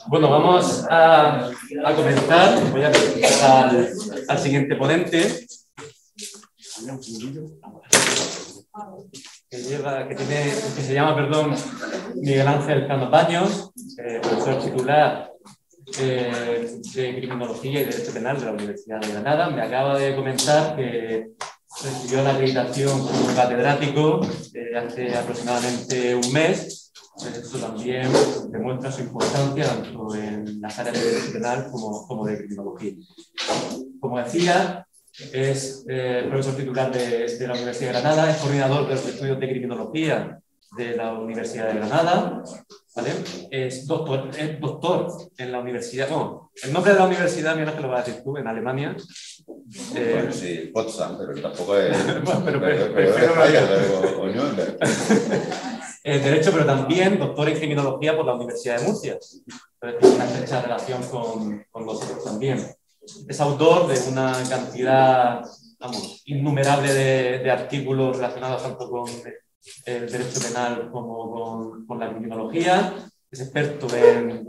Bueno, vamos a comenzar. Voy a presentar al siguiente ponente. Que se llama Miguel Ángel Cano Baños, profesor titular de Criminología y Derecho Penal de la Universidad de Granada. Me acaba de comentar que recibió la acreditación como catedrático hace aproximadamente un mes. Eso también demuestra su importancia tanto en las áreas de Derecho Penal como de Criminología. Como decía, es profesor titular de la Universidad de Granada, es coordinador de los estudios de Criminología de la Universidad de Granada, ¿vale? Es doctor en la universidad. Bueno, el nombre de la universidad, mira que lo vas a decir tú, en Alemania. Bueno, sí, Potsdam, pero tampoco es. Bueno, pero o Nuremberg. Derecho, pero también doctor en Criminología por la Universidad de Murcia. Entonces tiene una estrecha relación con nosotros también. Es autor de una cantidad, innumerable de artículos relacionados tanto con el derecho penal como con la criminología. Es experto en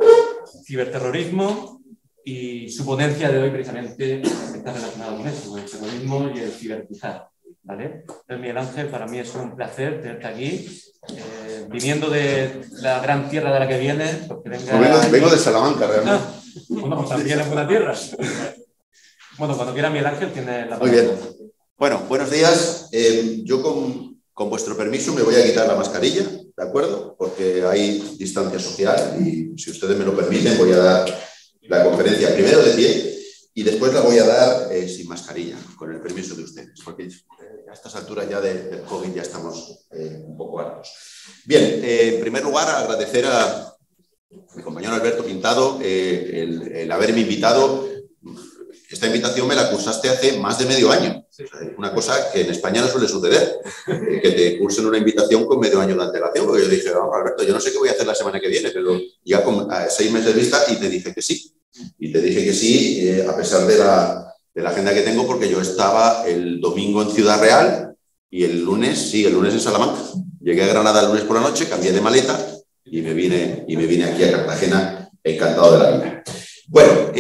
ciberterrorismo y su ponencia de hoy precisamente está relacionada con eso, con el terrorismo y el ciberjihad, ¿vale? Entonces, Miguel Ángel, para mí es un placer tenerte aquí, viniendo de la gran tierra de la que vienes. Porque vengo de Salamanca, realmente. Bueno, pues también es buena tierra. Bueno, cuando quiera Miguel Ángel tiene la palabra. Muy bien. Bueno, buenos días. Yo con vuestro permiso me voy a quitar la mascarilla, ¿de acuerdo? Porque hay distancia social y si ustedes me lo permiten voy a dar la conferencia primero de pie y después la voy a dar sin mascarilla, con el permiso de ustedes, porque a estas alturas ya del COVID ya estamos un poco hartos. Bien, en primer lugar agradecer a mi compañero Alberto Pintado el haberme invitado. Esta invitación me la cursaste hace más de medio año. O sea, una cosa que en España no suele suceder, que te cursen una invitación con medio año de antelación, porque yo dije, Alberto, yo no sé qué voy a hacer la semana que viene, pero ya con 6 meses de vista y te dije que sí. Y te dije que sí, a pesar de la agenda que tengo, porque yo estaba el domingo en Ciudad Real y el lunes en Salamanca. Llegué a Granada el lunes por la noche, cambié de maleta y me vine aquí a Cartagena encantado de la vida. Bueno,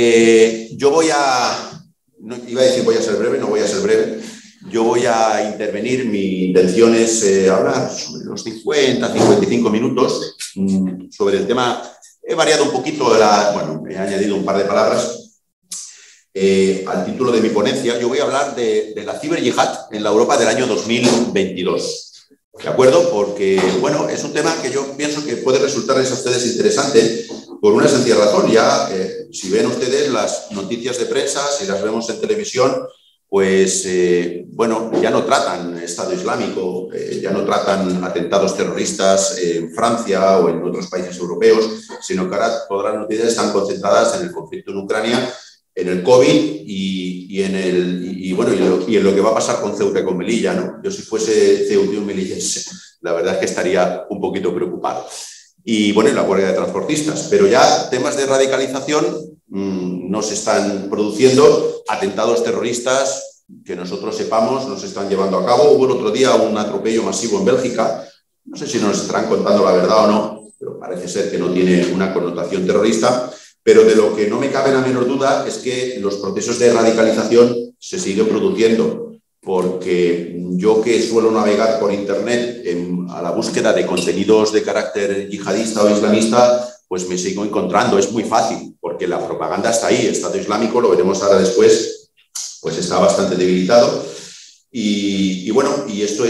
yo iba a decir voy a ser breve, no voy a ser breve. Yo voy a intervenir, mi intención es hablar sobre los 50-55 minutos sobre el tema. He variado un poquito, he añadido un par de palabras al título de mi ponencia. Yo voy a hablar de la ciberyihad en la Europa del año 2022. ¿De acuerdo? Porque, bueno, es un tema que yo pienso que puede resultarles a ustedes interesante por una sencilla razón. Ya, si ven ustedes las noticias de prensa, si las vemos en televisión, pues, ya no tratan Estado Islámico, ya no tratan atentados terroristas en Francia o en otros países europeos, sino que ahora todas las noticias están concentradas en el conflicto en Ucrania, en el COVID y en lo que va a pasar con Ceuta y con Melilla, ¿no? Yo si fuese Ceuta y melillense, la verdad es que estaría un poquito preocupado. Y bueno, en la huelga de transportistas. Pero ya temas de radicalización no se están produciendo. Atentados terroristas que nosotros sepamos no se están llevando a cabo. Hubo el otro día un atropello masivo en Bélgica. No sé si nos estarán contando la verdad o no, pero parece ser que no tiene una connotación terrorista. Pero de lo que no me cabe la menor duda es que los procesos de radicalización se siguen produciendo, porque yo que suelo navegar por Internet a la búsqueda de contenidos de carácter yihadista o islamista, pues me sigo encontrando. Es muy fácil, porque la propaganda está ahí. El Estado Islámico, lo veremos ahora después, pues está bastante debilitado. Y esto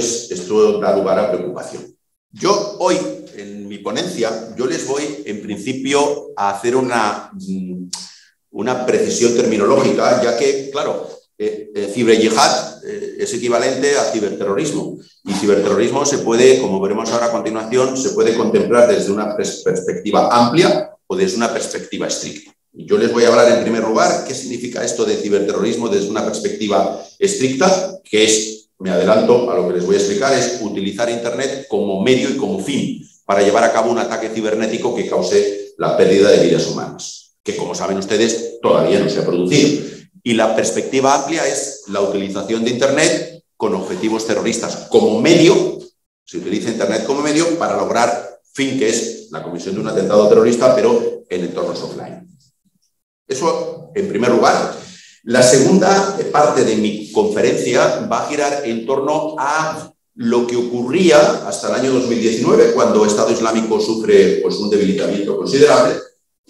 da lugar a preocupación. Yo hoy, en mi ponencia, yo les voy, en principio, a hacer una precisión terminológica, ya que, claro, ciberyihad es equivalente a ciberterrorismo. Y ciberterrorismo se puede, como veremos ahora a continuación, se puede contemplar desde una perspectiva amplia o desde una perspectiva estricta. Y yo les voy a hablar, en primer lugar, qué significa esto de ciberterrorismo desde una perspectiva estricta, que es, me adelanto a lo que les voy a explicar, es utilizar Internet como medio y como fin para llevar a cabo un ataque cibernético que cause la pérdida de vidas humanas, que, como saben ustedes, todavía no se ha producido. Y la perspectiva amplia es la utilización de Internet con objetivos terroristas como medio. Se utiliza Internet como medio para lograr fin, que es la comisión de un atentado terrorista, pero en entornos offline. Eso, en primer lugar. La segunda parte de mi conferencia va a girar en torno a lo que ocurría hasta el año 2019, cuando Estado Islámico sufre pues, un debilitamiento considerable,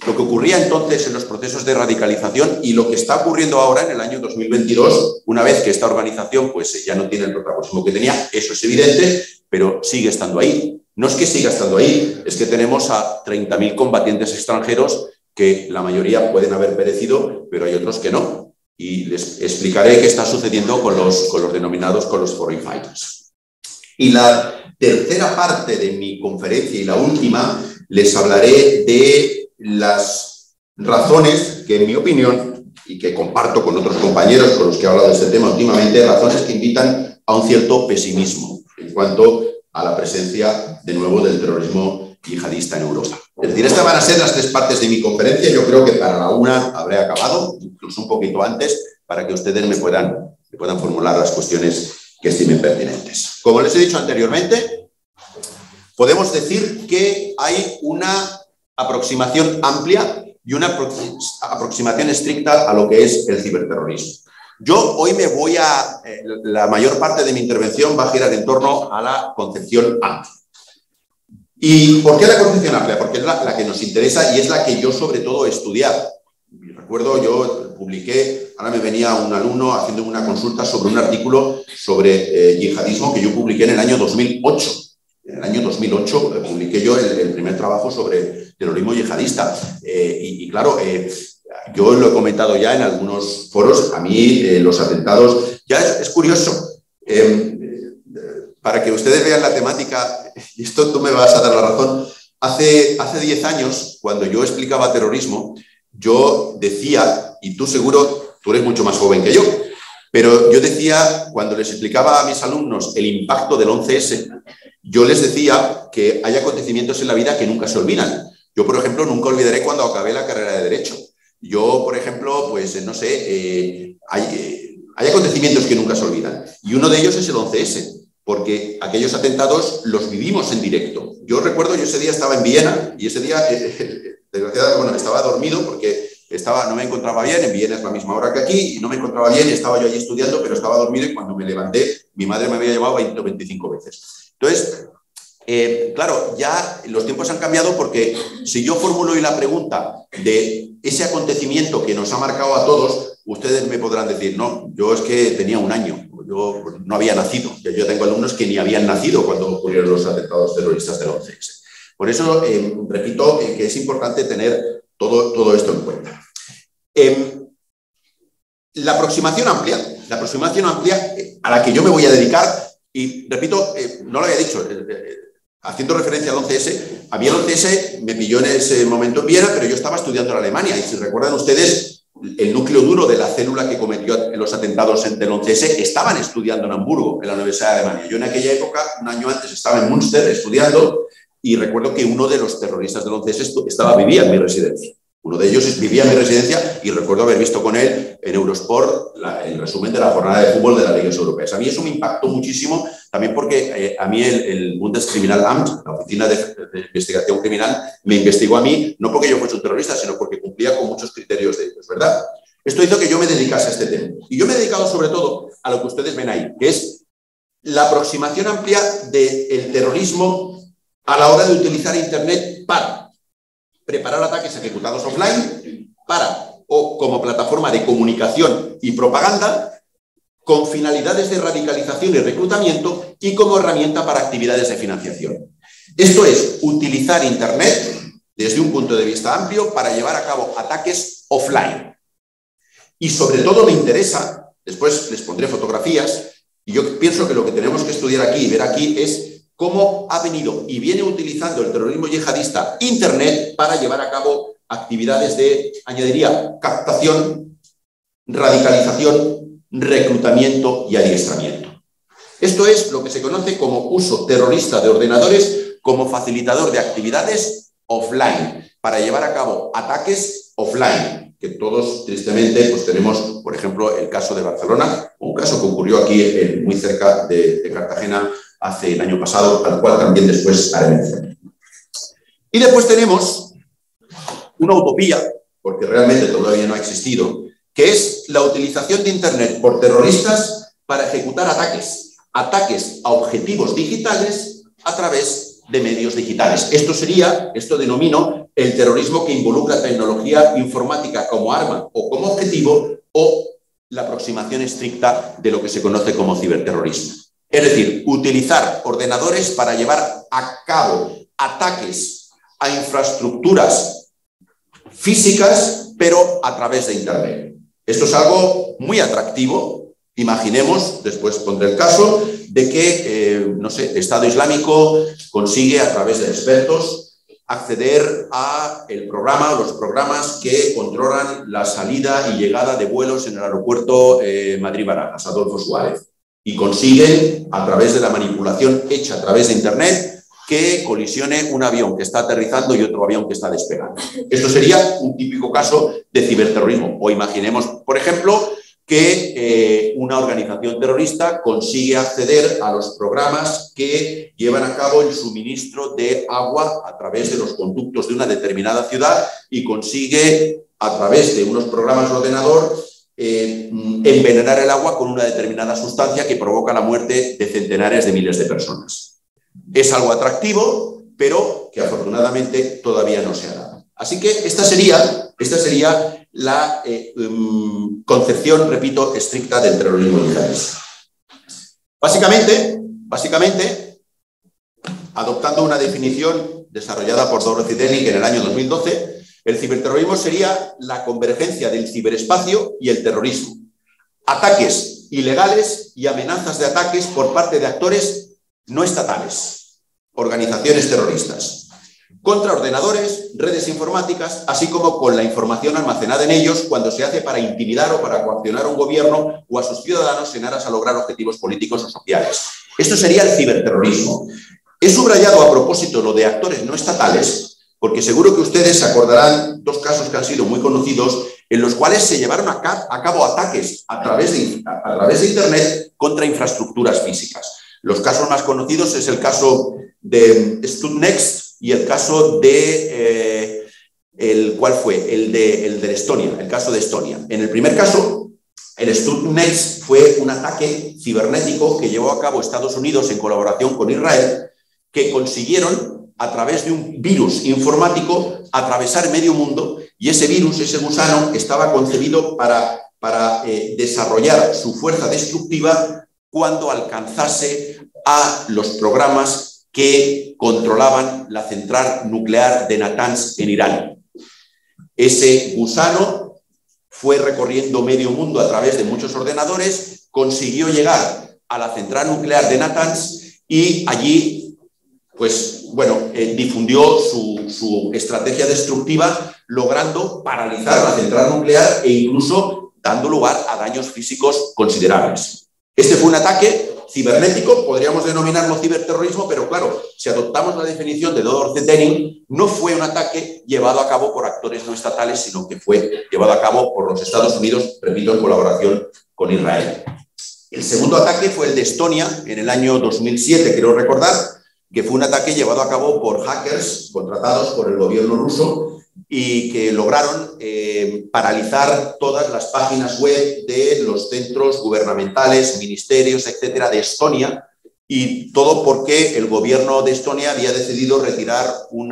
lo que ocurría entonces en los procesos de radicalización y lo que está ocurriendo ahora en el año 2022, una vez que esta organización pues, ya no tiene el protagonismo que tenía, eso es evidente, pero sigue estando ahí. No es que siga estando ahí, es que tenemos a 30.000 combatientes extranjeros que la mayoría pueden haber perecido, pero hay otros que no. Y les explicaré qué está sucediendo con los denominados con los foreign fighters. Y la tercera parte de mi conferencia y la última, les hablaré de las razones que, en mi opinión, y que comparto con otros compañeros con los que he hablado de este tema últimamente, razones que invitan a un cierto pesimismo en cuanto a la presencia, de nuevo, del terrorismo yihadista en Europa. Es decir, estas van a ser las tres partes de mi conferencia. Yo creo que para la una habré acabado, incluso un poquito antes, para que ustedes me puedan formular las cuestiones que estimen pertinentes. Como les he dicho anteriormente, podemos decir que hay una aproximación amplia y una aproximación estricta a lo que es el ciberterrorismo. Yo hoy la mayor parte de mi intervención va a girar en torno a la concepción amplia. ¿Y por qué la concepción amplia? Porque es la que nos interesa y es la que yo sobre todo he estudiado. Recuerdo, yo publiqué, ahora me venía un alumno haciendo una consulta sobre un artículo sobre yihadismo que yo publiqué en el año 2008. En el año 2008 publiqué yo el primer trabajo sobre terrorismo yihadista. Y claro, yo lo he comentado ya en algunos foros, a mí los atentados, ya es curioso, para que ustedes vean la temática, y esto tú me vas a dar la razón, hace 10 años, cuando yo explicaba terrorismo, yo decía, y tú seguro, tú eres mucho más joven que yo, pero yo decía, cuando les explicaba a mis alumnos el impacto del 11S, yo les decía que hay acontecimientos en la vida que nunca se olvidan. Yo, por ejemplo, nunca olvidaré cuando acabé la carrera de Derecho. Yo, por ejemplo, pues no sé, hay acontecimientos que nunca se olvidan. Y uno de ellos es el 11S, porque aquellos atentados los vivimos en directo. Yo recuerdo, yo ese día estaba en Viena y ese día, desgraciadamente, bueno, estaba dormido porque no me encontraba bien. En Viena es la misma hora que aquí y no me encontraba bien y estaba yo allí estudiando, pero estaba dormido y cuando me levanté, mi madre me había llamado 20 o 25 veces. Entonces, claro, ya los tiempos han cambiado porque si yo formulo hoy la pregunta de ese acontecimiento que nos ha marcado a todos, ustedes me podrán decir, no, yo es que tenía un año, yo no había nacido. Yo tengo alumnos que ni habían nacido cuando ocurrieron los atentados terroristas del 11S. Por eso, repito, que es importante tener todo esto en cuenta. La aproximación amplia a la que yo me voy a dedicar, y repito, no lo había dicho, haciendo referencia al 11S, a mí el 11S me pilló en ese momento en Viena, pero yo estaba estudiando en Alemania, y si recuerdan ustedes, el núcleo duro de la célula que cometió los atentados del 11S estaban estudiando en Hamburgo, en la Universidad de Alemania. Yo en aquella época, un año antes, estaba en Münster estudiando, y recuerdo que uno de los terroristas del 11S vivía en mi residencia. Uno de ellos vivía en mi residencia y recuerdo haber visto con él en Eurosport el resumen de la jornada de fútbol de las ligas europeas. A mí eso me impactó muchísimo, también porque a mí el Bundeskriminalamt, la Oficina de Investigación Criminal, me investigó a mí, no porque yo fuese un terrorista, sino porque cumplía con muchos criterios de ellos, ¿verdad? Esto hizo que yo me dedicase a este tema. Y yo me he dedicado sobre todo a lo que ustedes ven ahí, que es la aproximación amplia del terrorismo a la hora de utilizar Internet para preparar ataques ejecutados offline, o como plataforma de comunicación y propaganda, con finalidades de radicalización y reclutamiento y como herramienta para actividades de financiación. Esto es utilizar Internet desde un punto de vista amplio para llevar a cabo ataques offline. Y sobre todo me interesa, después les pondré fotografías, y yo pienso que lo que tenemos que estudiar aquí y ver aquí es cómo ha venido y viene utilizando el terrorismo yihadista Internet para llevar a cabo actividades de, añadiría, captación, radicalización, reclutamiento y adiestramiento. Esto es lo que se conoce como uso terrorista de ordenadores como facilitador de actividades offline, para llevar a cabo ataques offline, que todos tristemente pues tenemos, por ejemplo, el caso de Barcelona, un caso que ocurrió aquí muy cerca de Cartagena, hace el año pasado, al cual también después haré mención. Y después tenemos una utopía, porque realmente todavía no ha existido, que es la utilización de Internet por terroristas para ejecutar ataques a objetivos digitales a través de medios digitales. Esto denomino el terrorismo que involucra tecnología informática como arma o como objetivo, o la aproximación estricta de lo que se conoce como ciberterrorismo. Es decir, utilizar ordenadores para llevar a cabo ataques a infraestructuras físicas, pero a través de Internet. Esto es algo muy atractivo. Imaginemos, después pondré el caso, de que, no sé, Estado Islámico consigue a través de expertos acceder a el programa o los programas que controlan la salida y llegada de vuelos en el aeropuerto Madrid-Barajas, Adolfo Suárez, y consiguen, a través de la manipulación hecha a través de Internet, que colisione un avión que está aterrizando y otro avión que está despegando. Esto sería un típico caso de ciberterrorismo. O imaginemos, por ejemplo, que una organización terrorista consigue acceder a los programas que llevan a cabo el suministro de agua a través de los conductos de una determinada ciudad y consigue, a través de unos programas de ordenador, envenenar el agua con una determinada sustancia que provoca la muerte de centenares de miles de personas. Es algo atractivo, pero que afortunadamente todavía no se ha dado. Así que esta sería la concepción, repito, estricta del terrorismo yihadista. Básicamente, adoptando una definición desarrollada por Dorothy Denning en el año 2012, el ciberterrorismo sería la convergencia del ciberespacio y el terrorismo. Ataques ilegales y amenazas de ataques por parte de actores no estatales, organizaciones terroristas, contra ordenadores, redes informáticas, así como con la información almacenada en ellos cuando se hace para intimidar o para coaccionar a un gobierno o a sus ciudadanos en aras a lograr objetivos políticos o sociales. Esto sería el ciberterrorismo. He subrayado a propósito lo de actores no estatales, porque seguro que ustedes se acordarán dos casos que han sido muy conocidos en los cuales se llevaron a cabo ataques a través de Internet contra infraestructuras físicas. Los casos más conocidos es el caso de Stuxnet y el caso de, ¿cuál fue? El de Estonia, el caso de Estonia. En el primer caso, el Stuxnet fue un ataque cibernético que llevó a cabo Estados Unidos en colaboración con Israel, que consiguieron, a través de un virus informático, atravesar medio mundo, y ese virus, ese gusano, estaba concebido para desarrollar su fuerza destructiva cuando alcanzase a los programas que controlaban la central nuclear de Natanz en Irán. Ese gusano fue recorriendo medio mundo a través de muchos ordenadores, consiguió llegar a la central nuclear de Natanz y allí, pues, bueno, difundió su estrategia destructiva, logrando paralizar la central nuclear e incluso dando lugar a daños físicos considerables. Este fue un ataque cibernético, podríamos denominarlo ciberterrorismo, pero claro, si adoptamos la definición de Dorothy Denning, no fue un ataque llevado a cabo por actores no estatales, sino que fue llevado a cabo por los Estados Unidos, repito, en colaboración con Israel. El segundo ataque fue el de Estonia, en el año 2007, quiero recordar, que fue un ataque llevado a cabo por hackers contratados por el gobierno ruso y que lograron paralizar todas las páginas web de los centros gubernamentales, ministerios, etcétera, de Estonia, y todo porque el gobierno de Estonia había decidido retirar un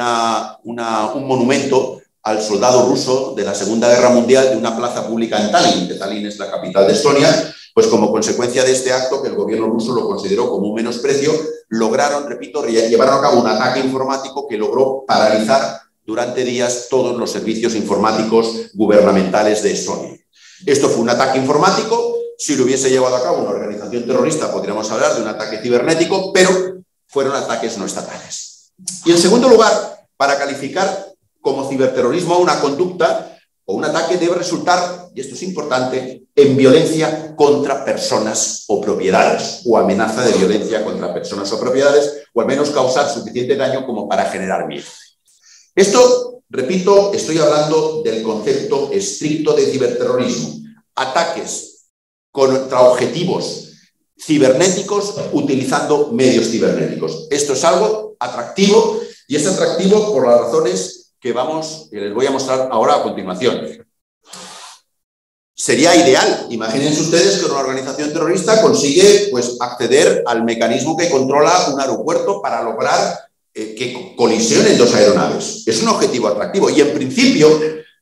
monumento al soldado ruso de la Segunda Guerra Mundial de una plaza pública en Tallinn, que Tallinn es la capital de Estonia. Pues como consecuencia de este acto, que el gobierno ruso lo consideró como un menosprecio, lograron, repito, llevaron a cabo un ataque informático que logró paralizar durante días todos los servicios informáticos gubernamentales de Estonia. Esto fue un ataque informático. Si lo hubiese llevado a cabo una organización terrorista, podríamos hablar de un ataque cibernético, pero fueron ataques no estatales. Y en segundo lugar, para calificar como ciberterrorismo una conducta o un ataque debe resultar, y esto es importante, en violencia contra personas o propiedades, o amenaza de violencia contra personas o propiedades, o al menos causar suficiente daño como para generar miedo. Esto, repito, estoy hablando del concepto estricto de ciberterrorismo. Ataques contra objetivos cibernéticos utilizando medios cibernéticos. Esto es algo atractivo, y es atractivo por las razones que les voy a mostrar ahora a continuación. Sería ideal, imagínense ustedes que una organización terrorista consigue pues, acceder al mecanismo que controla un aeropuerto para lograr que colisionen dos aeronaves. Es un objetivo atractivo y en principio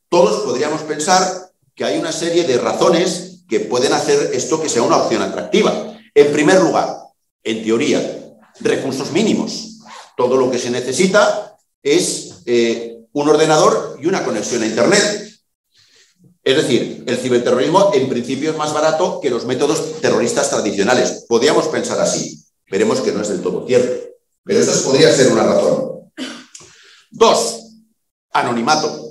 todos podríamos pensar que hay una serie de razones que pueden hacer esto que sea una opción atractiva. En primer lugar, en teoría, recursos mínimos. Todo lo que se necesita es un ordenador y una conexión a Internet. Es decir, el ciberterrorismo en principio es más barato que los métodos terroristas tradicionales. Podríamos pensar así. Veremos que no es del todo cierto. Pero esta podría ser una razón. 2. Anonimato.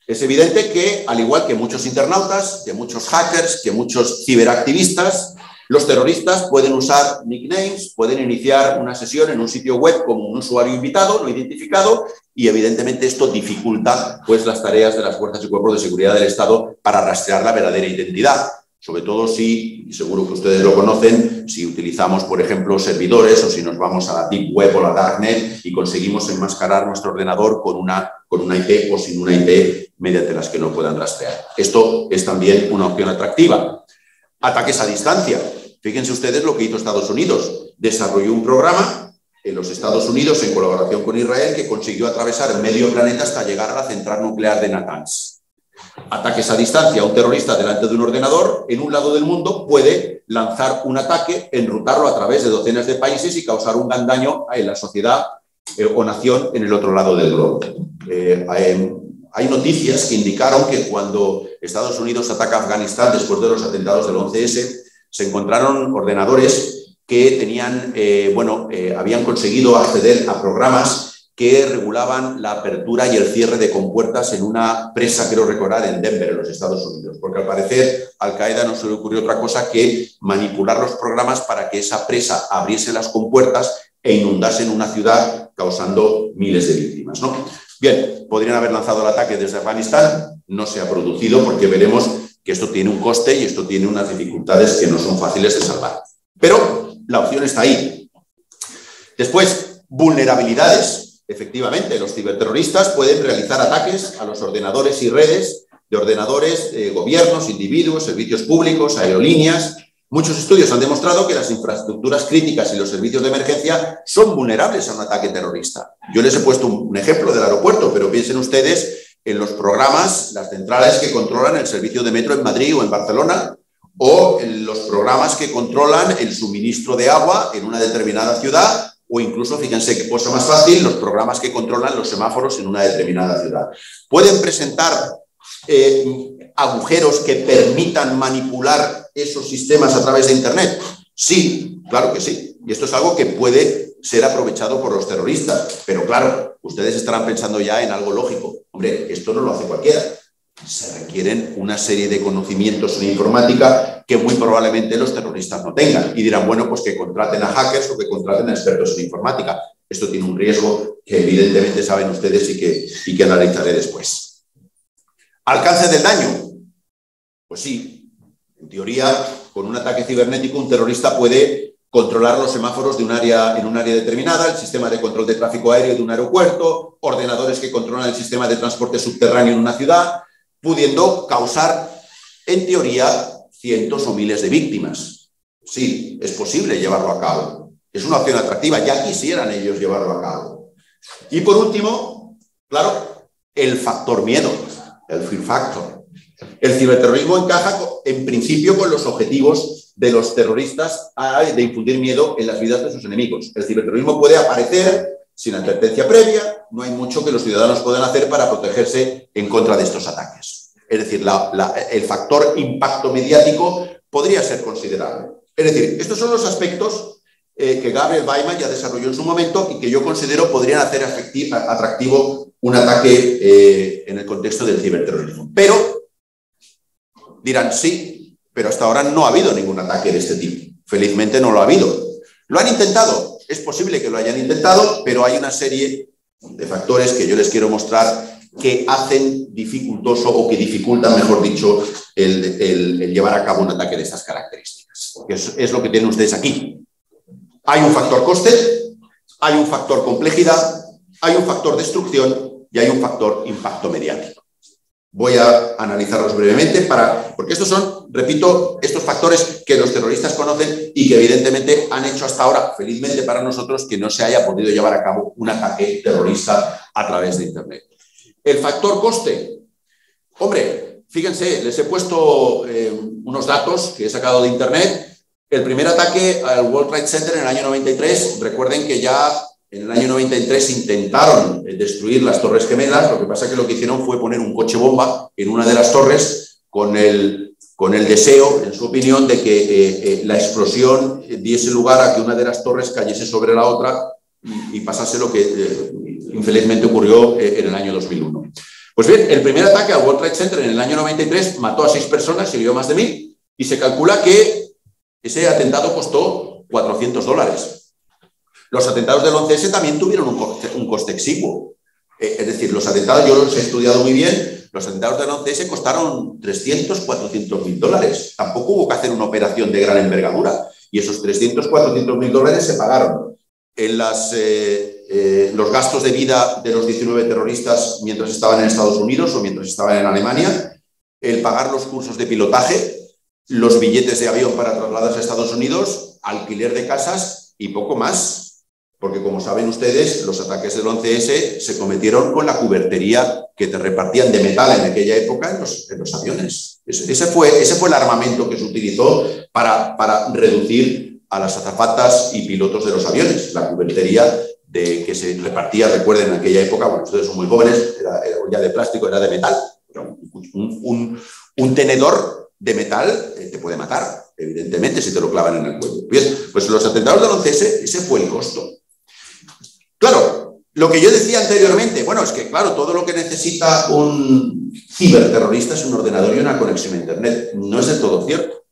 Es evidente que, al igual que muchos internautas, que muchos hackers, que muchos ciberactivistas, los terroristas pueden usar nicknames, pueden iniciar una sesión en un sitio web como un usuario invitado, no identificado, y evidentemente esto dificulta pues, las tareas de las fuerzas y cuerpos de seguridad del Estado para rastrear la verdadera identidad. Sobre todo si, y seguro que ustedes lo conocen, si utilizamos, por ejemplo, servidores o si nos vamos a la Deep Web o la Darknet y conseguimos enmascarar nuestro ordenador con una IP o sin una IP mediante las que no puedan rastrear. Esto es también una opción atractiva. Ataques a distancia. Fíjense ustedes lo que hizo Estados Unidos. Desarrolló un programa en los Estados Unidos en colaboración con Israel que consiguió atravesar el medio planeta hasta llegar a la central nuclear de Natanz. Ataques a distancia. Un terrorista delante de un ordenador en un lado del mundo puede lanzar un ataque, enrutarlo a través de docenas de países y causar un gran daño en la sociedad o nación en el otro lado del globo. Hay noticias que indicaron que cuando Estados Unidos ataca a Afganistán después de los atentados del 11S, se encontraron ordenadores que tenían, habían conseguido acceder a programas que regulaban la apertura y el cierre de compuertas en una presa, creo recordar, en Denver, en los Estados Unidos. Porque al parecer a Al-Qaeda no se le ocurrió otra cosa que manipular los programas para que esa presa abriese las compuertas e inundasen una ciudad causando miles de víctimas, ¿no? Bien, podrían haber lanzado el ataque desde Afganistán, no se ha producido porque veremos que esto tiene un coste y esto tiene unas dificultades que no son fáciles de salvar. Pero la opción está ahí. Después, vulnerabilidades. Efectivamente, los ciberterroristas pueden realizar ataques a los ordenadores y redes de ordenadores, gobiernos, individuos, servicios públicos, aerolíneas. Muchos estudios han demostrado que las infraestructuras críticas y los servicios de emergencia son vulnerables a un ataque terrorista. Yo les he puesto un ejemplo del aeropuerto, pero piensen ustedes en los programas, las centrales que controlan el servicio de metro en Madrid o en Barcelona, o en los programas que controlan el suministro de agua en una determinada ciudad, o incluso, fíjense qué cosa más fácil, los programas que controlan los semáforos en una determinada ciudad. Pueden presentar agujeros que permitan manipular esos sistemas a través de Internet. Sí, claro que sí. Y esto es algo que puede ser aprovechado por los terroristas. Pero claro, ustedes estarán pensando ya en algo lógico. Hombre, esto no lo hace cualquiera. Se requieren una serie de conocimientos en informática que muy probablemente los terroristas no tengan. Y dirán, bueno, pues que contraten a hackers o que contraten a expertos en informática. Esto tiene un riesgo que evidentemente saben ustedes y que analizaré después. ¿Alcance del daño? Pues sí. En teoría, con un ataque cibernético, un terrorista puede controlar los semáforos de un área, en un área determinada, el sistema de control de tráfico aéreo de un aeropuerto, ordenadores que controlan el sistema de transporte subterráneo en una ciudad, pudiendo causar, en teoría, cientos o miles de víctimas. Sí, es posible llevarlo a cabo. Es una opción atractiva, ya quisieran ellos llevarlo a cabo. Y por último, claro, el factor miedo, el fear factor. El ciberterrorismo encaja, en principio, con los objetivos de los terroristas de infundir miedo en las vidas de sus enemigos. El ciberterrorismo puede aparecer sin advertencia previa, no hay mucho que los ciudadanos puedan hacer para protegerse en contra de estos ataques. Es decir, el factor impacto mediático podría ser considerable. Es decir, estos son los aspectos que Gabriel Weimann ya desarrolló en su momento y que yo considero podrían hacer atractivo un ataque en el contexto del ciberterrorismo. Pero, dirán sí, pero hasta ahora no ha habido ningún ataque de este tipo. Felizmente no lo ha habido. ¿Lo han intentado? Es posible que lo hayan intentado, pero hay una serie de factores que yo les quiero mostrar que hacen dificultoso o que dificultan, mejor dicho, el llevar a cabo un ataque de estas características. Que es lo que tienen ustedes aquí. Hay un factor coste, hay un factor complejidad, hay un factor destrucción y hay un factor impacto mediático. Voy a analizarlos brevemente porque estos son, repito, estos factores que los terroristas conocen y que evidentemente han hecho hasta ahora, felizmente para nosotros, que no se haya podido llevar a cabo un ataque terrorista a través de Internet. El factor coste. Hombre, fíjense, les he puesto unos datos que he sacado de Internet. El primer ataque al World Trade Center en el año 93, recuerden que ya en el año 93 intentaron destruir las Torres Gemelas, lo que pasa es que lo que hicieron fue poner un coche bomba en una de las torres con el deseo, en su opinión, de que la explosión diese lugar a que una de las torres cayese sobre la otra y pasase lo que infelizmente ocurrió en el año 2001. Pues bien, el primer ataque al World Trade Center en el año 93 mató a 6 personas, hirió más de 1000 y se calcula que ese atentado costó $400. Los atentados del 11S también tuvieron un coste exiguo. Es decir, los atentados, yo los he estudiado muy bien, los atentados del 11S costaron $300, $400.000. Tampoco hubo que hacer una operación de gran envergadura. Y esos $300, $400.000 se pagaron en los gastos de vida de los 19 terroristas mientras estaban en Estados Unidos o mientras estaban en Alemania, el pagar los cursos de pilotaje, los billetes de avión para trasladarse a Estados Unidos, alquiler de casas y poco más. Porque, como saben ustedes, los ataques del 11S se cometieron con la cubertería que te repartían de metal en aquella época en los aviones. Ese fue el armamento que se utilizó para reducir a las azafatas y pilotos de los aviones. La cubertería que se repartía, recuerden, en aquella época, bueno, ustedes son muy jóvenes, era ya de plástico, era de metal. Un tenedor de metal te puede matar, evidentemente, si te lo clavan en el cuello. Bien, pues los atentados del 11S, ese fue el costo. Claro, lo que yo decía anteriormente, bueno, es que claro, todo lo que necesita un ciberterrorista es un ordenador y una conexión a Internet. No es del todo cierto.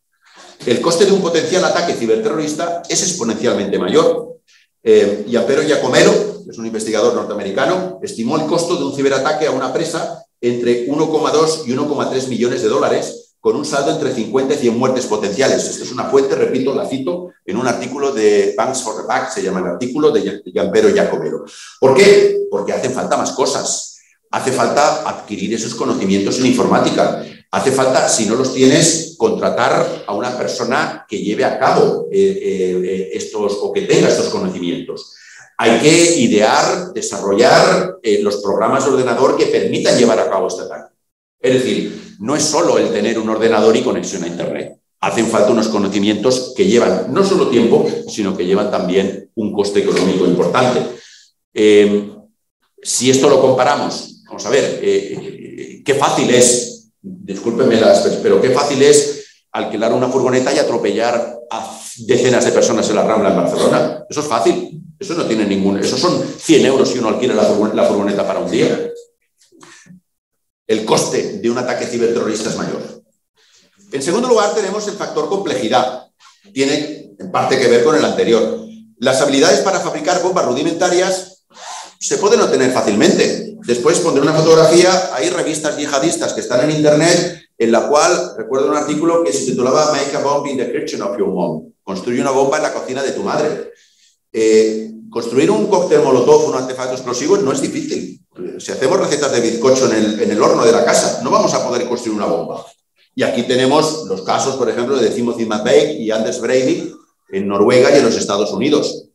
El coste de un potencial ataque ciberterrorista es exponencialmente mayor. Gianpiero Giacomelo, que es un investigador norteamericano, estimó el costo de un ciberataque a una presa entre 1,2 y 1,3 millones de dólares, con un saldo entre 50 y 100 muertes potenciales. Esta es una fuente, repito, la cito, en un artículo de Banks for the Buck, se llama el artículo de Gianpiero Giacomelo. ¿Por qué? Porque hacen falta más cosas. Hace falta adquirir esos conocimientos en informática. Hace falta, si no los tienes, contratar a una persona que lleve a cabo o que tenga estos conocimientos. Hay que idear, desarrollar los programas de ordenador que permitan llevar a cabo este ataque. Es decir, no es solo el tener un ordenador y conexión a Internet. Hacen falta unos conocimientos que llevan no solo tiempo, sino que llevan también un coste económico importante. Si esto lo comparamos, vamos a ver, qué fácil es, discúlpenme pero qué fácil es alquilar una furgoneta y atropellar a decenas de personas en la Rambla en Barcelona. Eso es fácil, eso no tiene eso son 100 euros si uno alquila la furgoneta para un día. El coste de un ataque ciberterrorista es mayor. En segundo lugar, tenemos el factor complejidad. Tiene en parte que ver con el anterior. Las habilidades para fabricar bombas rudimentarias se pueden obtener fácilmente. Después pondré una fotografía, hay revistas yihadistas que están en Internet, en la cual, recuerdo un artículo que se titulaba Make a Bomb in the Kitchen of Your Mom. Construye una bomba en la cocina de tu madre. Construir un cóctel molotov, un artefacto explosivo, no es difícil. Si hacemos recetas de bizcocho en el horno de la casa, no vamos a poder construir una bomba. Y aquí tenemos los casos, por ejemplo, de Timothy McVeigh y Anders Breivik en Noruega y en los Estados Unidos.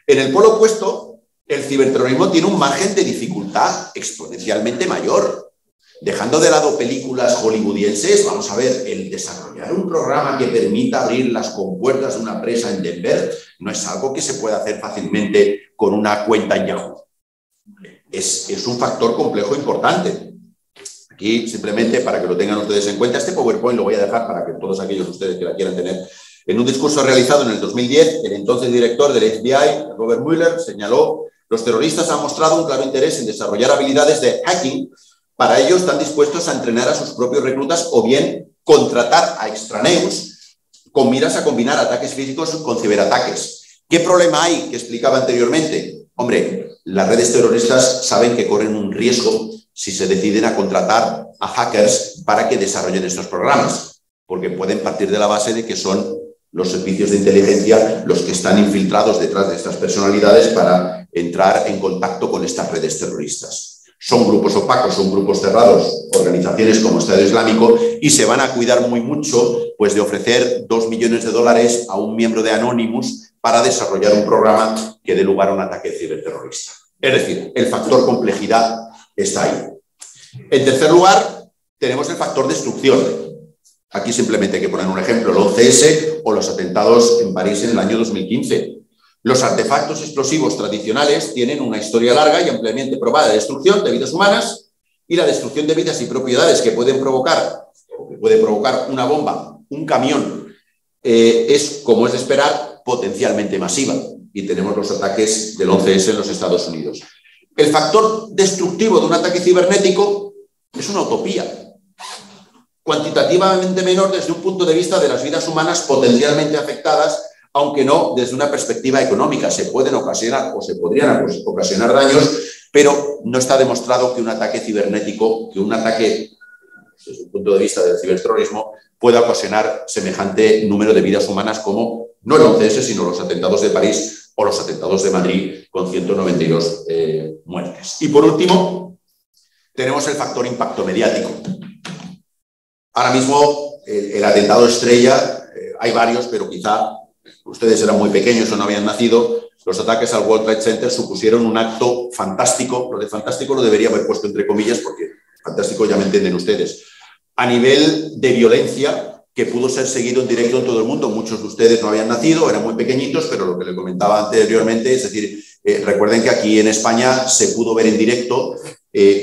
En el polo opuesto, el ciberterrorismo tiene un margen de dificultad exponencialmente mayor. Dejando de lado películas hollywoodienses, vamos a ver, el desarrollar un programa que permita abrir las compuertas de una presa en Denver no es algo que se pueda hacer fácilmente con una cuenta en Yahoo. Es un factor complejo importante. Aquí, simplemente para que lo tengan ustedes en cuenta, este PowerPoint lo voy a dejar para que todos aquellos de ustedes que la quieran tener. En un discurso realizado en el 2010, el entonces director del FBI, Robert Mueller, señaló: los terroristas han mostrado un claro interés en desarrollar habilidades de hacking. Para ello están dispuestos a entrenar a sus propios reclutas o bien contratar a extraneus con miras a combinar ataques físicos con ciberataques. ¿Qué problema hay que explicaba anteriormente? Hombre, las redes terroristas saben que corren un riesgo si se deciden a contratar a hackers para que desarrollen estos programas, porque pueden partir de la base de que son los servicios de inteligencia los que están infiltrados detrás de estas personalidades para entrar en contacto con estas redes terroristas. Son grupos opacos, son grupos cerrados, organizaciones como Estado Islámico, y se van a cuidar muy mucho pues, de ofrecer $2 millones a un miembro de Anonymous para desarrollar un programa que dé lugar a un ataque ciberterrorista. Es decir, el factor complejidad está ahí. En tercer lugar, tenemos el factor destrucción. Aquí simplemente hay que poner un ejemplo, el 11S o los atentados en París en el año 2015. Los artefactos explosivos tradicionales tienen una historia larga y ampliamente probada de destrucción de vidas humanas, y la destrucción de vidas y propiedades que puede provocar una bomba, un camión, es, como es de esperar, potencialmente masiva. Y tenemos los ataques del 11S en los Estados Unidos. El factor destructivo de un ataque cibernético es una utopía, cuantitativamente menor desde un punto de vista de las vidas humanas potencialmente afectadas, aunque no desde una perspectiva económica. Se pueden ocasionar o se podrían ocasionar daños, pero no está demostrado que un ataque cibernético, que un ataque desde el punto de vista del ciberterrorismo, pueda ocasionar semejante número de vidas humanas como no el 11S, sino los atentados de París o los atentados de Madrid con 192 muertes. Y por último, tenemos el factor impacto mediático. Ahora mismo el atentado estrella, hay varios, pero quizá ustedes eran muy pequeños o no habían nacido. Los ataques al World Trade Center supusieron un acto fantástico. Lo de fantástico lo debería haber puesto entre comillas porque fantástico ya me entienden ustedes. A nivel de violencia, que pudo ser seguido en directo en todo el mundo. Muchos de ustedes no habían nacido, eran muy pequeñitos, pero lo que les comentaba anteriormente, es decir, recuerden que aquí en España se pudo ver en directo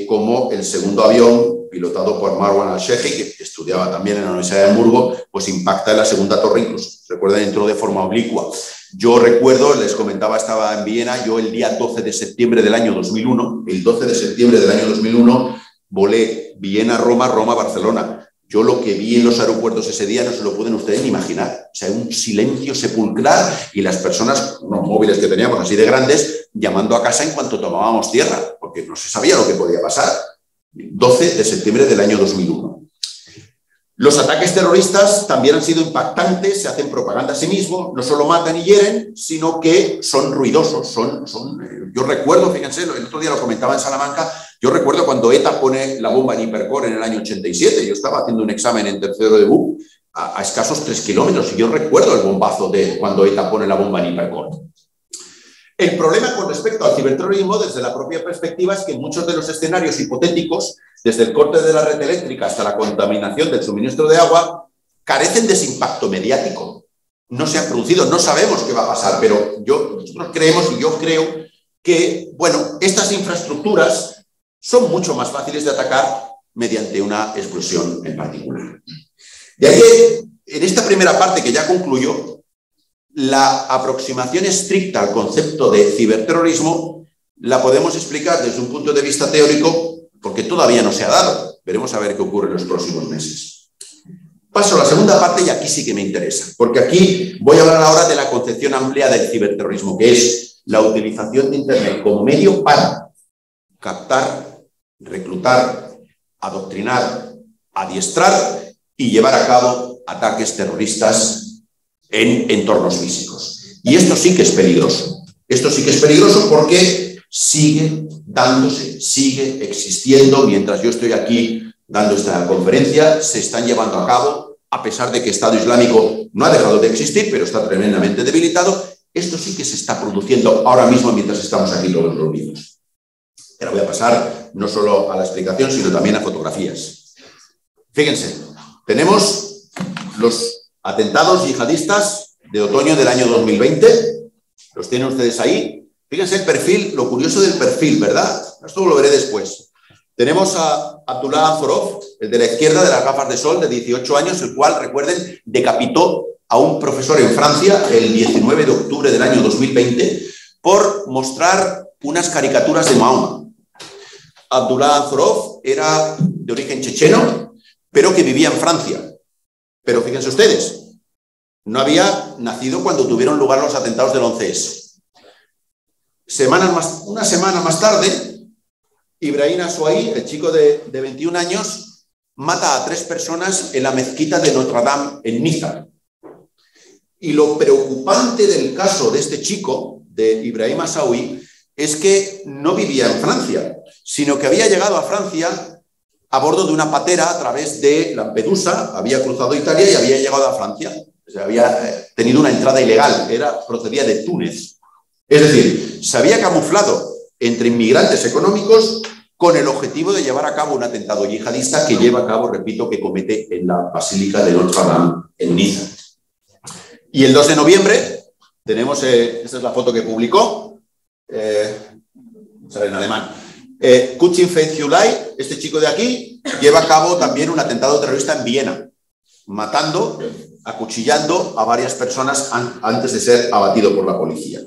cómo el segundo avión, pilotado por Marwan al-Sheikhi, que estudiaba también en la Universidad de Hamburgo, pues impacta en la segunda torre, incluso, recuerden, entró de forma oblicua. Yo recuerdo, les comentaba, estaba en Viena, yo el día 12 de septiembre del año 2001, el 12 de septiembre del año 2001, volé Viena-Roma, Roma-Barcelona. Yo lo que vi en los aeropuertos ese día no se lo pueden ustedes ni imaginar. O sea, un silencio sepulcral y las personas, los móviles que teníamos así de grandes, llamando a casa en cuanto tomábamos tierra, porque no se sabía lo que podía pasar. 12 de septiembre del año 2001. Los ataques terroristas también han sido impactantes, se hacen propaganda a sí mismos, no solo matan y hieren, sino que son ruidosos. Yo recuerdo, fíjense, el otro día lo comentaba en Salamanca, yo recuerdo cuando ETA pone la bomba en Hipercore en el año 87, yo estaba haciendo un examen en tercero de BUP a escasos 3 kilómetros y yo recuerdo el bombazo de cuando ETA pone la bomba en Hipercore. El problema con respecto al ciberterrorismo, desde la propia perspectiva, es que muchos de los escenarios hipotéticos, desde el corte de la red eléctrica hasta la contaminación del suministro de agua, carecen de ese impacto mediático. No se han producido, no sabemos qué va a pasar, pero nosotros creemos y yo creo que, bueno, estas infraestructuras son mucho más fáciles de atacar mediante una explosión en particular. De ahí que, en esta primera parte que ya concluyo, la aproximación estricta al concepto de ciberterrorismo la podemos explicar desde un punto de vista teórico porque todavía no se ha dado. Veremos a ver qué ocurre en los próximos meses. Paso a la segunda parte y aquí sí que me interesa, porque aquí voy a hablar ahora de la concepción amplia del ciberterrorismo, que es la utilización de Internet como medio para captar, reclutar, adoctrinar, adiestrar y llevar a cabo ataques terroristas en entornos físicos. Y esto sí que es peligroso. Esto sí que es peligroso porque sigue dándose, sigue existiendo. Mientras yo estoy aquí dando esta conferencia, se están llevando a cabo, a pesar de que Estado Islámico no ha dejado de existir, pero está tremendamente debilitado. Esto sí que se está produciendo ahora mismo mientras estamos aquí todos reunidos. Ahora voy a pasar no solo a la explicación, sino también a fotografías. Fíjense, tenemos los atentados yihadistas de otoño del año 2020, los tienen ustedes ahí. Fíjense el perfil, lo curioso del perfil, ¿verdad? Esto lo veré después. Tenemos a Abdullah Anzorov, el de la izquierda, de las gafas de sol, de 18 años, el cual, recuerden, decapitó a un profesor en Francia el 19 de octubre del año 2020 por mostrar unas caricaturas de Mahoma. Abdullah Anzorov era de origen checheno, pero que vivía en Francia. Pero fíjense ustedes, no había nacido cuando tuvieron lugar los atentados del 11S. Una semana más tarde, Ibrahim Asouai, el chico de 21 años, mata a 3 personas en la mezquita de Notre Dame en Niza. Y lo preocupante del caso de este chico, de Ibrahim Asouai, es que no vivía en Francia, sino que había llegado a Francia a bordo de una patera a través de Lampedusa, había cruzado Italia y había llegado a Francia. O sea, había tenido una entrada ilegal, procedía de Túnez. Es decir, se había camuflado entre inmigrantes económicos con el objetivo de llevar a cabo un atentado yihadista que lleva a cabo, repito, que comete en la Basílica de Notre Dame en Niza. Y el 2 de noviembre tenemos, esta es la foto que publicó, sale en alemán, Kuchin Feitzulay, este chico de aquí, lleva a cabo también un atentado terrorista en Viena, matando, acuchillando a varias personas antes de ser abatido por la policía.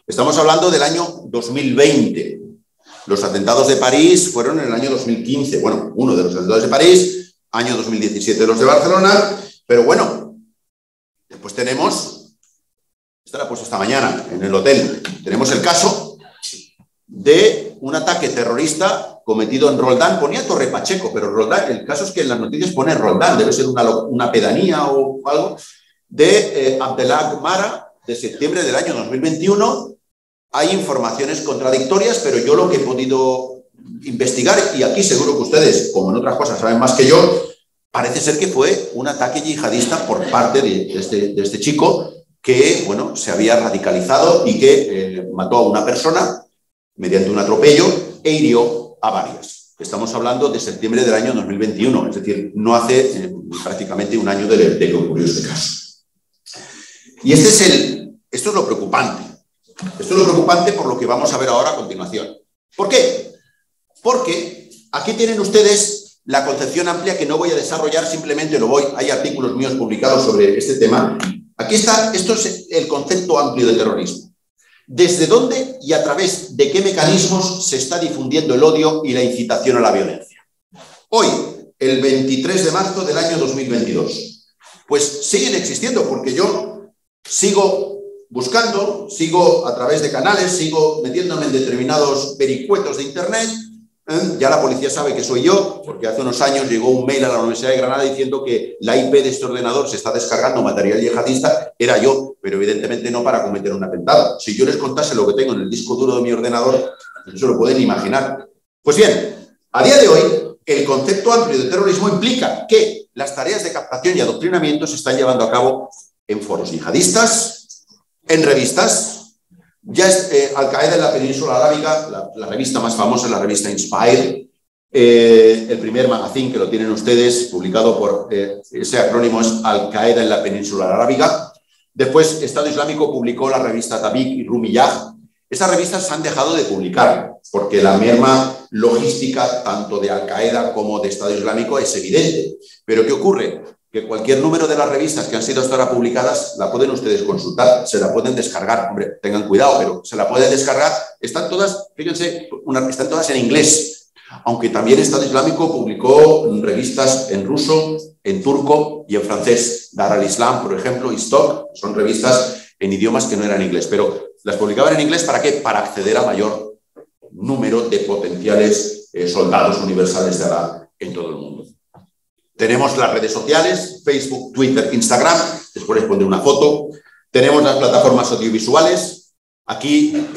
Estamos hablando del año 2020. Los atentados de París fueron en el año 2015. Bueno, uno de los atentados de París, año 2017 los de Barcelona, pero bueno, después tenemos, esta la he puesto esta mañana en el hotel, tenemos el caso de un ataque terrorista cometido en Roldán, ponía Torre Pacheco, pero Roldán, el caso es que en las noticias pone Roldán, debe ser una pedanía o algo, de Abdellah Mara, de septiembre del año 2021. Hay informaciones contradictorias, pero yo lo que he podido investigar, y aquí seguro que ustedes, como en otras cosas, saben más que yo, parece ser que fue un ataque yihadista por parte de este chico que, bueno, se había radicalizado y que mató a una persona mediante un atropello e hirió a varias. Estamos hablando de septiembre del año 2021, es decir, no hace prácticamente un año de que ocurrió este caso. Y esto es lo preocupante. Esto es lo preocupante por lo que vamos a ver ahora a continuación. ¿Por qué? Porque aquí tienen ustedes la concepción amplia que no voy a desarrollar, simplemente hay artículos míos publicados sobre este tema. Aquí está, esto es el concepto amplio de terrorismo. ¿Desde dónde y a través de qué mecanismos se está difundiendo el odio y la incitación a la violencia? Hoy, el 23 de marzo del año 2022, pues siguen existiendo, porque yo sigo buscando, sigo a través de canales, sigo metiéndome en determinados vericuetos de internet. Ya la policía sabe que soy yo, porque hace unos años llegó un mail a la Universidad de Granada diciendo que la IP de este ordenador se está descargando material yihadista. Era yo, pero evidentemente no para cometer un atentado. Si yo les contase lo que tengo en el disco duro de mi ordenador, no se lo pueden imaginar. Pues bien, a día de hoy, el concepto amplio de terrorismo implica que las tareas de captación y adoctrinamiento se están llevando a cabo en foros yihadistas, en revistas. Ya es Al-Qaeda en la península arábiga, la revista más famosa es la revista Inspire, el primer magazine que lo tienen ustedes, publicado por ese acrónimo es Al-Qaeda en la península arábiga. Después Estado Islámico publicó la revista Tabik y Rumiyah. Esas revistas se han dejado de publicar porque la merma logística tanto de Al-Qaeda como de Estado Islámico es evidente. Pero ¿qué ocurre? Que cualquier número de las revistas que han sido hasta ahora publicadas la pueden ustedes consultar, se la pueden descargar. Hombre, tengan cuidado, pero se la pueden descargar. Están todas, fíjense, están todas en inglés, aunque también Estado Islámico publicó revistas en ruso, en turco y en francés. Dar al-Islam, por ejemplo, y Stock, son revistas en idiomas que no eran inglés, pero las publicaban en inglés ¿para qué? Para acceder a mayor número de potenciales soldados universales de Alá en todo el mundo. Tenemos las redes sociales, Facebook, Twitter, Instagram, después les pondré una foto. Tenemos las plataformas audiovisuales. Aquí,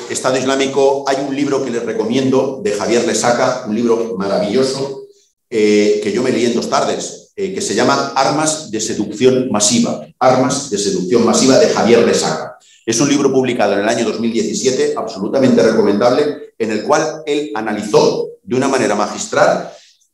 Estado Islámico, hay un libro que les recomiendo de Javier Lesaca, un libro maravilloso que yo me leí en 2 tardes, que se llama Armas de seducción masiva. Armas de seducción masiva de Javier Lesaca. Es un libro publicado en el año 2017, absolutamente recomendable, en el cual él analizó de una manera magistral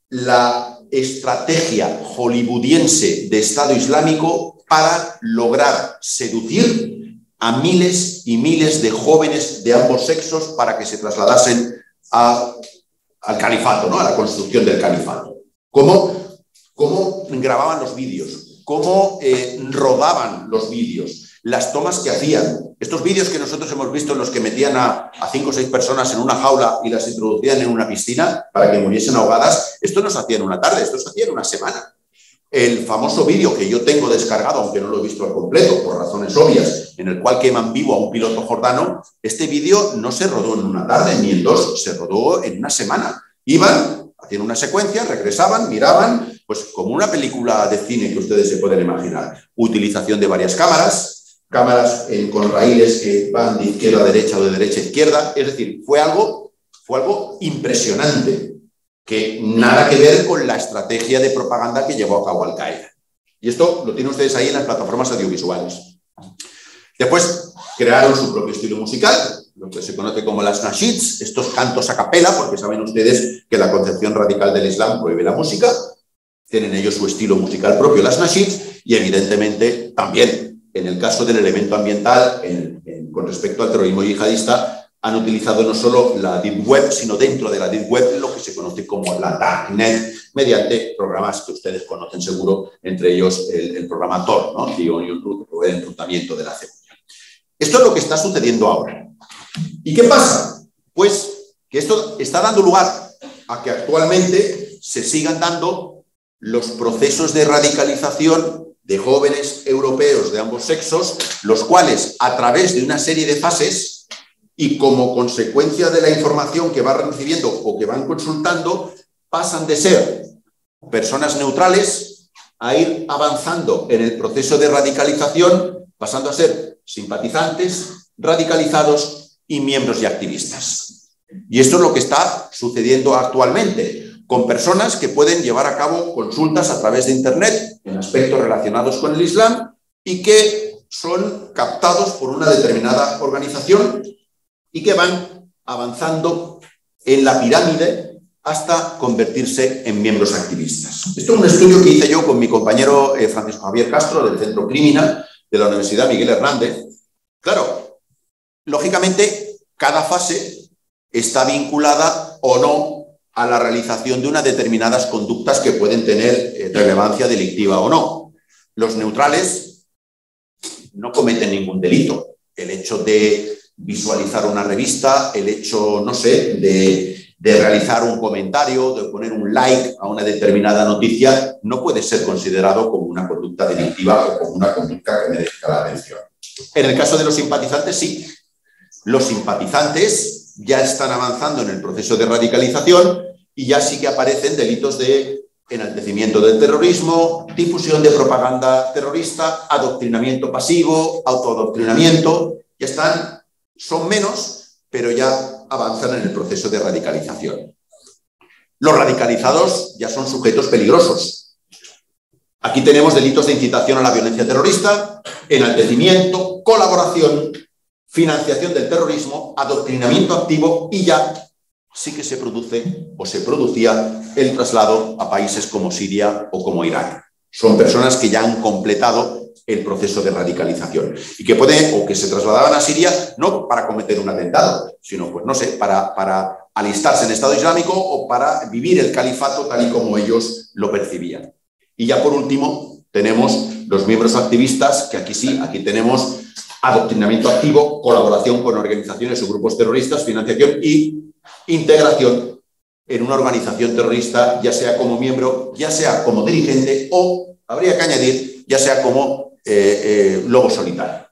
la estrategia hollywoodiense de Estado Islámico para lograr seducir a miles y miles de jóvenes de ambos sexos para que se trasladasen al califato, ¿no? A la construcción del califato. Cómo grababan los vídeos, cómo rodaban los vídeos, las tomas que hacían. Estos vídeos que nosotros hemos visto en los que metían a 5 o 6 personas en una jaula y las introducían en una piscina para que muriesen ahogadas, esto no se hacía en una tarde, esto se hacía en una semana. El famoso vídeo que yo tengo descargado, aunque no lo he visto al completo, por razones obvias, en el cual queman vivo a un piloto jordano, este vídeo no se rodó en una tarde ni en 2, se rodó en una semana. Iban, hacían una secuencia, regresaban, miraban, pues como una película de cine que ustedes se pueden imaginar. Utilización de varias cámaras, cámaras con raíles que van de izquierda a derecha o de derecha a izquierda. Es decir, fue algo impresionante, que nada que ver con la estrategia de propaganda que llevó a cabo Al-Qaeda. Y esto lo tienen ustedes ahí en las plataformas audiovisuales. Después crearon su propio estilo musical, lo que se conoce como las nasheeds, estos cantos a capela, porque saben ustedes que la concepción radical del Islam prohíbe la música. Tienen ellos su estilo musical propio, las nasheeds, y evidentemente también en el caso del elemento ambiental, con respecto al terrorismo yihadista, han utilizado no solo la Deep Web, sino dentro de la Deep Web lo que se conoce como la Darknet, mediante programas que ustedes conocen seguro, entre ellos el programa Tor, ¿no? The Onion Root, el enrutamiento de la cebolla. Esto es lo que está sucediendo ahora. ¿Y qué pasa? Pues que esto está dando lugar a que actualmente se sigan dando los procesos de radicalización de jóvenes europeos de ambos sexos, los cuales, a través de una serie de fases y como consecuencia de la información que van recibiendo o que van consultando, pasan de ser personas neutrales a ir avanzando en el proceso de radicalización, pasando a ser simpatizantes, radicalizados y miembros y activistas. Y esto es lo que está sucediendo actualmente, con personas que pueden llevar a cabo consultas a través de Internet en aspectos relacionados con el Islam y que son captados por una determinada organización y que van avanzando en la pirámide hasta convertirse en miembros activistas. Esto es un estudio que hice yo con mi compañero Francisco Javier Castro del Centro Criminal de la Universidad Miguel Hernández. Claro, lógicamente cada fase está vinculada o no a la realización de unas determinadas conductas que pueden tener relevancia delictiva o no. Los neutrales no cometen ningún delito. El hecho de visualizar una revista, el hecho, no sé, de realizar un comentario, de poner un like a una determinada noticia, no puede ser considerado como una conducta delictiva o como una conducta que merezca la atención. En el caso de los simpatizantes, sí. Los simpatizantes ya están avanzando en el proceso de radicalización y ya sí que aparecen delitos de enaltecimiento del terrorismo, difusión de propaganda terrorista, adoctrinamiento pasivo, autoadoctrinamiento. Ya son menos, pero ya avanzan en el proceso de radicalización. Los radicalizados ya son sujetos peligrosos. Aquí tenemos delitos de incitación a la violencia terrorista, enaltecimiento, colaboración, financiación del terrorismo, adoctrinamiento activo y ya sí que se produce o se producía el traslado a países como Siria o como Irak. Son personas que ya han completado el proceso de radicalización y que pueden o que se trasladaban a Siria no para cometer un atentado, sino pues no sé, para alistarse en Estado Islámico o para vivir el califato tal y como ellos lo percibían. Y ya por último tenemos los miembros activistas, que aquí sí, aquí tenemos adoctrinamiento activo, colaboración con organizaciones o grupos terroristas, financiación y integración en una organización terrorista, ya sea como miembro, ya sea como dirigente o, habría que añadir, ya sea como lobo solitario.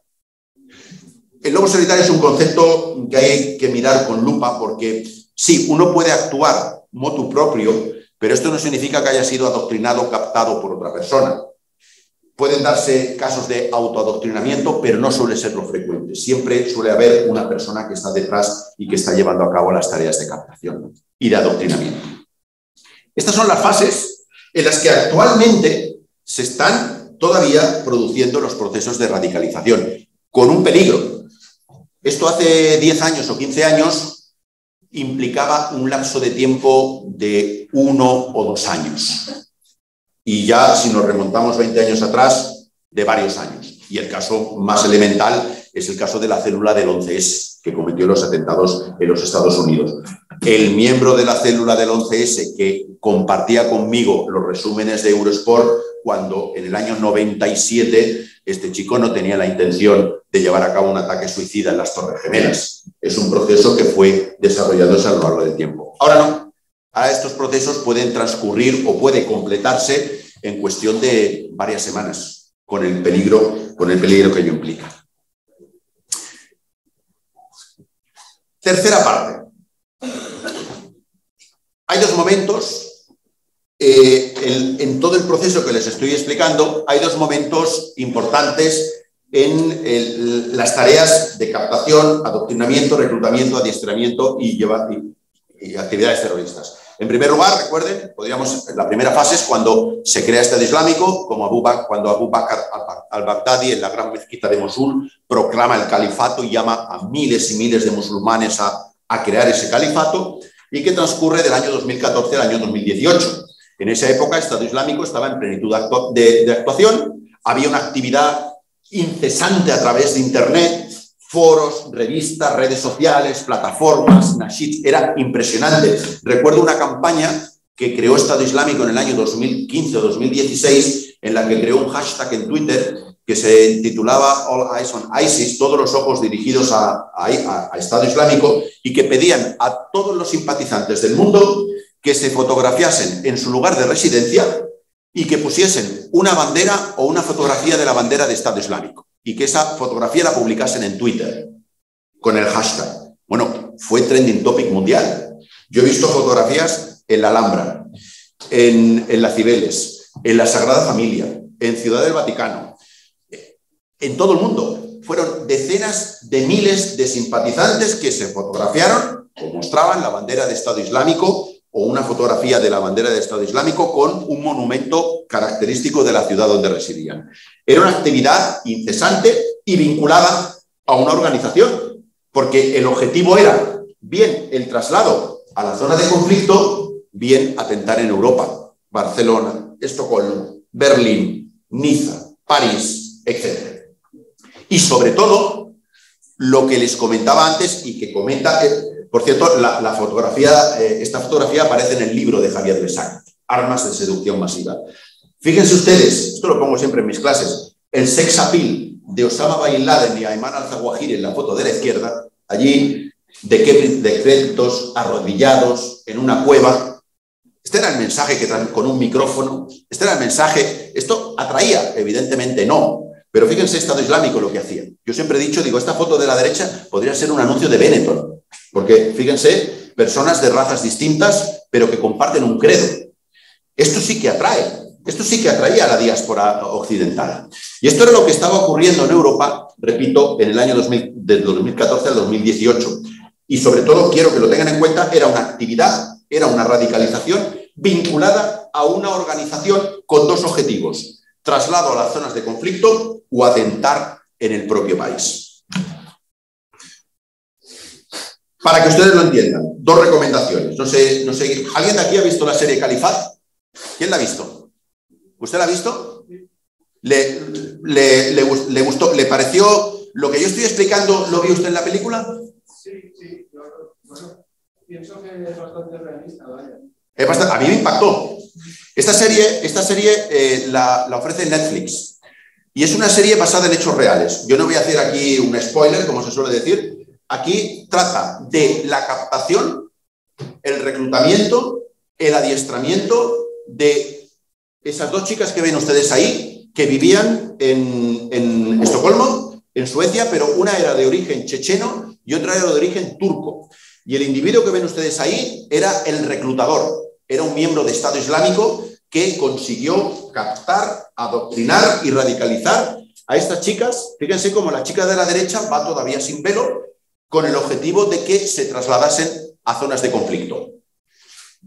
El lobo solitario es un concepto que hay que mirar con lupa porque sí, uno puede actuar motu proprio, pero esto no significa que haya sido adoctrinado o captado por otra persona. Pueden darse casos de autoadoctrinamiento, pero no suele ser lo frecuente. Siempre suele haber una persona que está detrás y que está llevando a cabo las tareas de captación y de adoctrinamiento. Estas son las fases en las que actualmente se están todavía produciendo los procesos de radicalización, con un peligro. Esto hace 10 años o 15 años implicaba un lapso de tiempo de 1 o 2 años. Y ya, si nos remontamos 20 años atrás, de varios años. Y el caso más elemental es el caso de la célula del 11S, que cometió los atentados en los Estados Unidos. El miembro de la célula del 11S que compartía conmigo los resúmenes de Eurosport, cuando en el año 97 este chico no tenía la intención de llevar a cabo un ataque suicida en las Torres Gemelas. Es un proceso que fue desarrollándose a lo largo del tiempo. Ahora no. Ahora estos procesos pueden transcurrir o puede completarse en cuestión de varias semanas, con el peligro que ello implica. Tercera parte. Hay dos momentos, en todo el proceso que les estoy explicando, hay dos momentos importantes en las tareas de captación, adoctrinamiento, reclutamiento, adiestramiento y actividades terroristas. En primer lugar, recuerden, la primera fase es cuando se crea Estado Islámico, cuando Abu Bakr al-Baghdadi, en la gran mezquita de Mosul, proclama el califato y llama a miles y miles de musulmanes a crear ese califato, y que transcurre del año 2014 al año 2018. En esa época, el Estado Islámico estaba en plenitud de actuación, había una actividad incesante a través de Internet, foros, revistas, redes sociales, plataformas, nasheeds, era impresionante. Recuerdo una campaña que creó Estado Islámico en el año 2015 o 2016, en la que creó un hashtag en Twitter que se titulaba All Eyes on ISIS, todos los ojos dirigidos a Estado Islámico, y que pedían a todos los simpatizantes del mundo que se fotografiasen en su lugar de residencia y que pusiesen una bandera o una fotografía de la bandera de Estado Islámico, y que esa fotografía la publicasen en Twitter con el hashtag. Bueno, fue trending topic mundial. Yo he visto fotografías en la Alhambra, en las Cibeles, en la Sagrada Familia, en Ciudad del Vaticano, en todo el mundo. Fueron decenas de miles de simpatizantes que se fotografiaron o mostraban la bandera de Estado Islámico o una fotografía de la bandera de Estado Islámico con un monumento característico de la ciudad donde residían. Era una actividad incesante y vinculada a una organización, porque el objetivo era bien el traslado a la zona de conflicto, bien atentar en Europa, Barcelona, Estocolmo, Berlín, Niza, París, etc. Y sobre todo, lo que les comentaba antes y que comenta... Por cierto, esta fotografía aparece en el libro de Javier Besac, Armas de seducción masiva. Fíjense ustedes, esto lo pongo siempre en mis clases, el sex appeal de Osama Bin Laden y Ayman al-Zawahiri en la foto de la izquierda, allí decrépitos, arrodillados, en una cueva. Este era el mensaje con un micrófono, este era el mensaje. Esto atraía, evidentemente no, pero fíjense Estado Islámico lo que hacía. Yo siempre he dicho, esta foto de la derecha podría ser un anuncio de Benetton. Porque, fíjense, personas de razas distintas, pero que comparten un credo. Esto sí que atrae, esto sí que atraía a la diáspora occidental. Y esto era lo que estaba ocurriendo en Europa, repito, en el año del 2014 al 2018. Y sobre todo, quiero que lo tengan en cuenta, era una actividad, era una radicalización vinculada a una organización con dos objetivos: traslado a las zonas de conflicto o atentar en el propio país. Para que ustedes lo entiendan, dos recomendaciones. No sé, ¿alguien de aquí ha visto la serie Califat? ¿Quién la ha visto? ¿Usted la ha visto? ¿Le gustó? ¿Le pareció lo que yo estoy explicando? ¿Lo vio usted en la película? Sí. Bueno, pienso que es bastante realista, vaya. A mí me impactó. Esta serie la ofrece Netflix. Y es una serie basada en hechos reales. Yo no voy a hacer aquí un spoiler, como se suele decir. Aquí trata de la captación, el reclutamiento, el adiestramiento de esas dos chicas que ven ustedes ahí, que vivían en Estocolmo, en Suecia, pero una era de origen checheno y otra era de origen turco. Y el individuo que ven ustedes ahí era el reclutador, era un miembro de Estado Islámico que consiguió captar, adoctrinar y radicalizar a estas chicas. Fíjense cómo la chica de la derecha va todavía sin velo, con el objetivo de que se trasladasen a zonas de conflicto.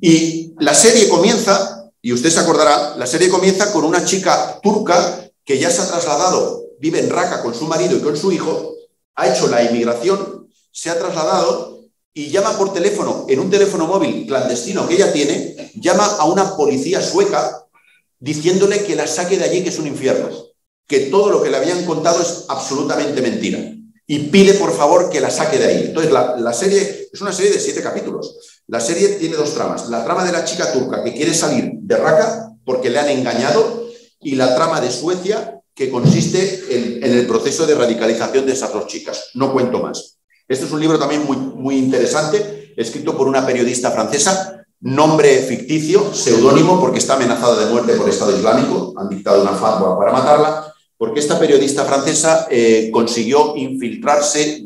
Y la serie comienza, y usted se acordará, la serie comienza con una chica turca que ya se ha trasladado, vive en Raqqa con su marido y con su hijo, ha hecho la inmigración, se ha trasladado y llama por teléfono, en un teléfono móvil clandestino que ella tiene, llama a una policía sueca diciéndole que la saque de allí, que es un infierno, que todo lo que le habían contado es absolutamente mentira. Y pide, por favor, que la saque de ahí. Entonces, la serie es una serie de 7 capítulos. La serie tiene dos tramas. La trama de la chica turca que quiere salir de Raqqa porque le han engañado, y la trama de Suecia, que consiste en el proceso de radicalización de esas dos chicas. No cuento más. Este es un libro también muy interesante, escrito por una periodista francesa, nombre ficticio, seudónimo, porque está amenazada de muerte por Estado Islámico. Han dictado una fatwa para matarla. Porque esta periodista francesa consiguió infiltrarse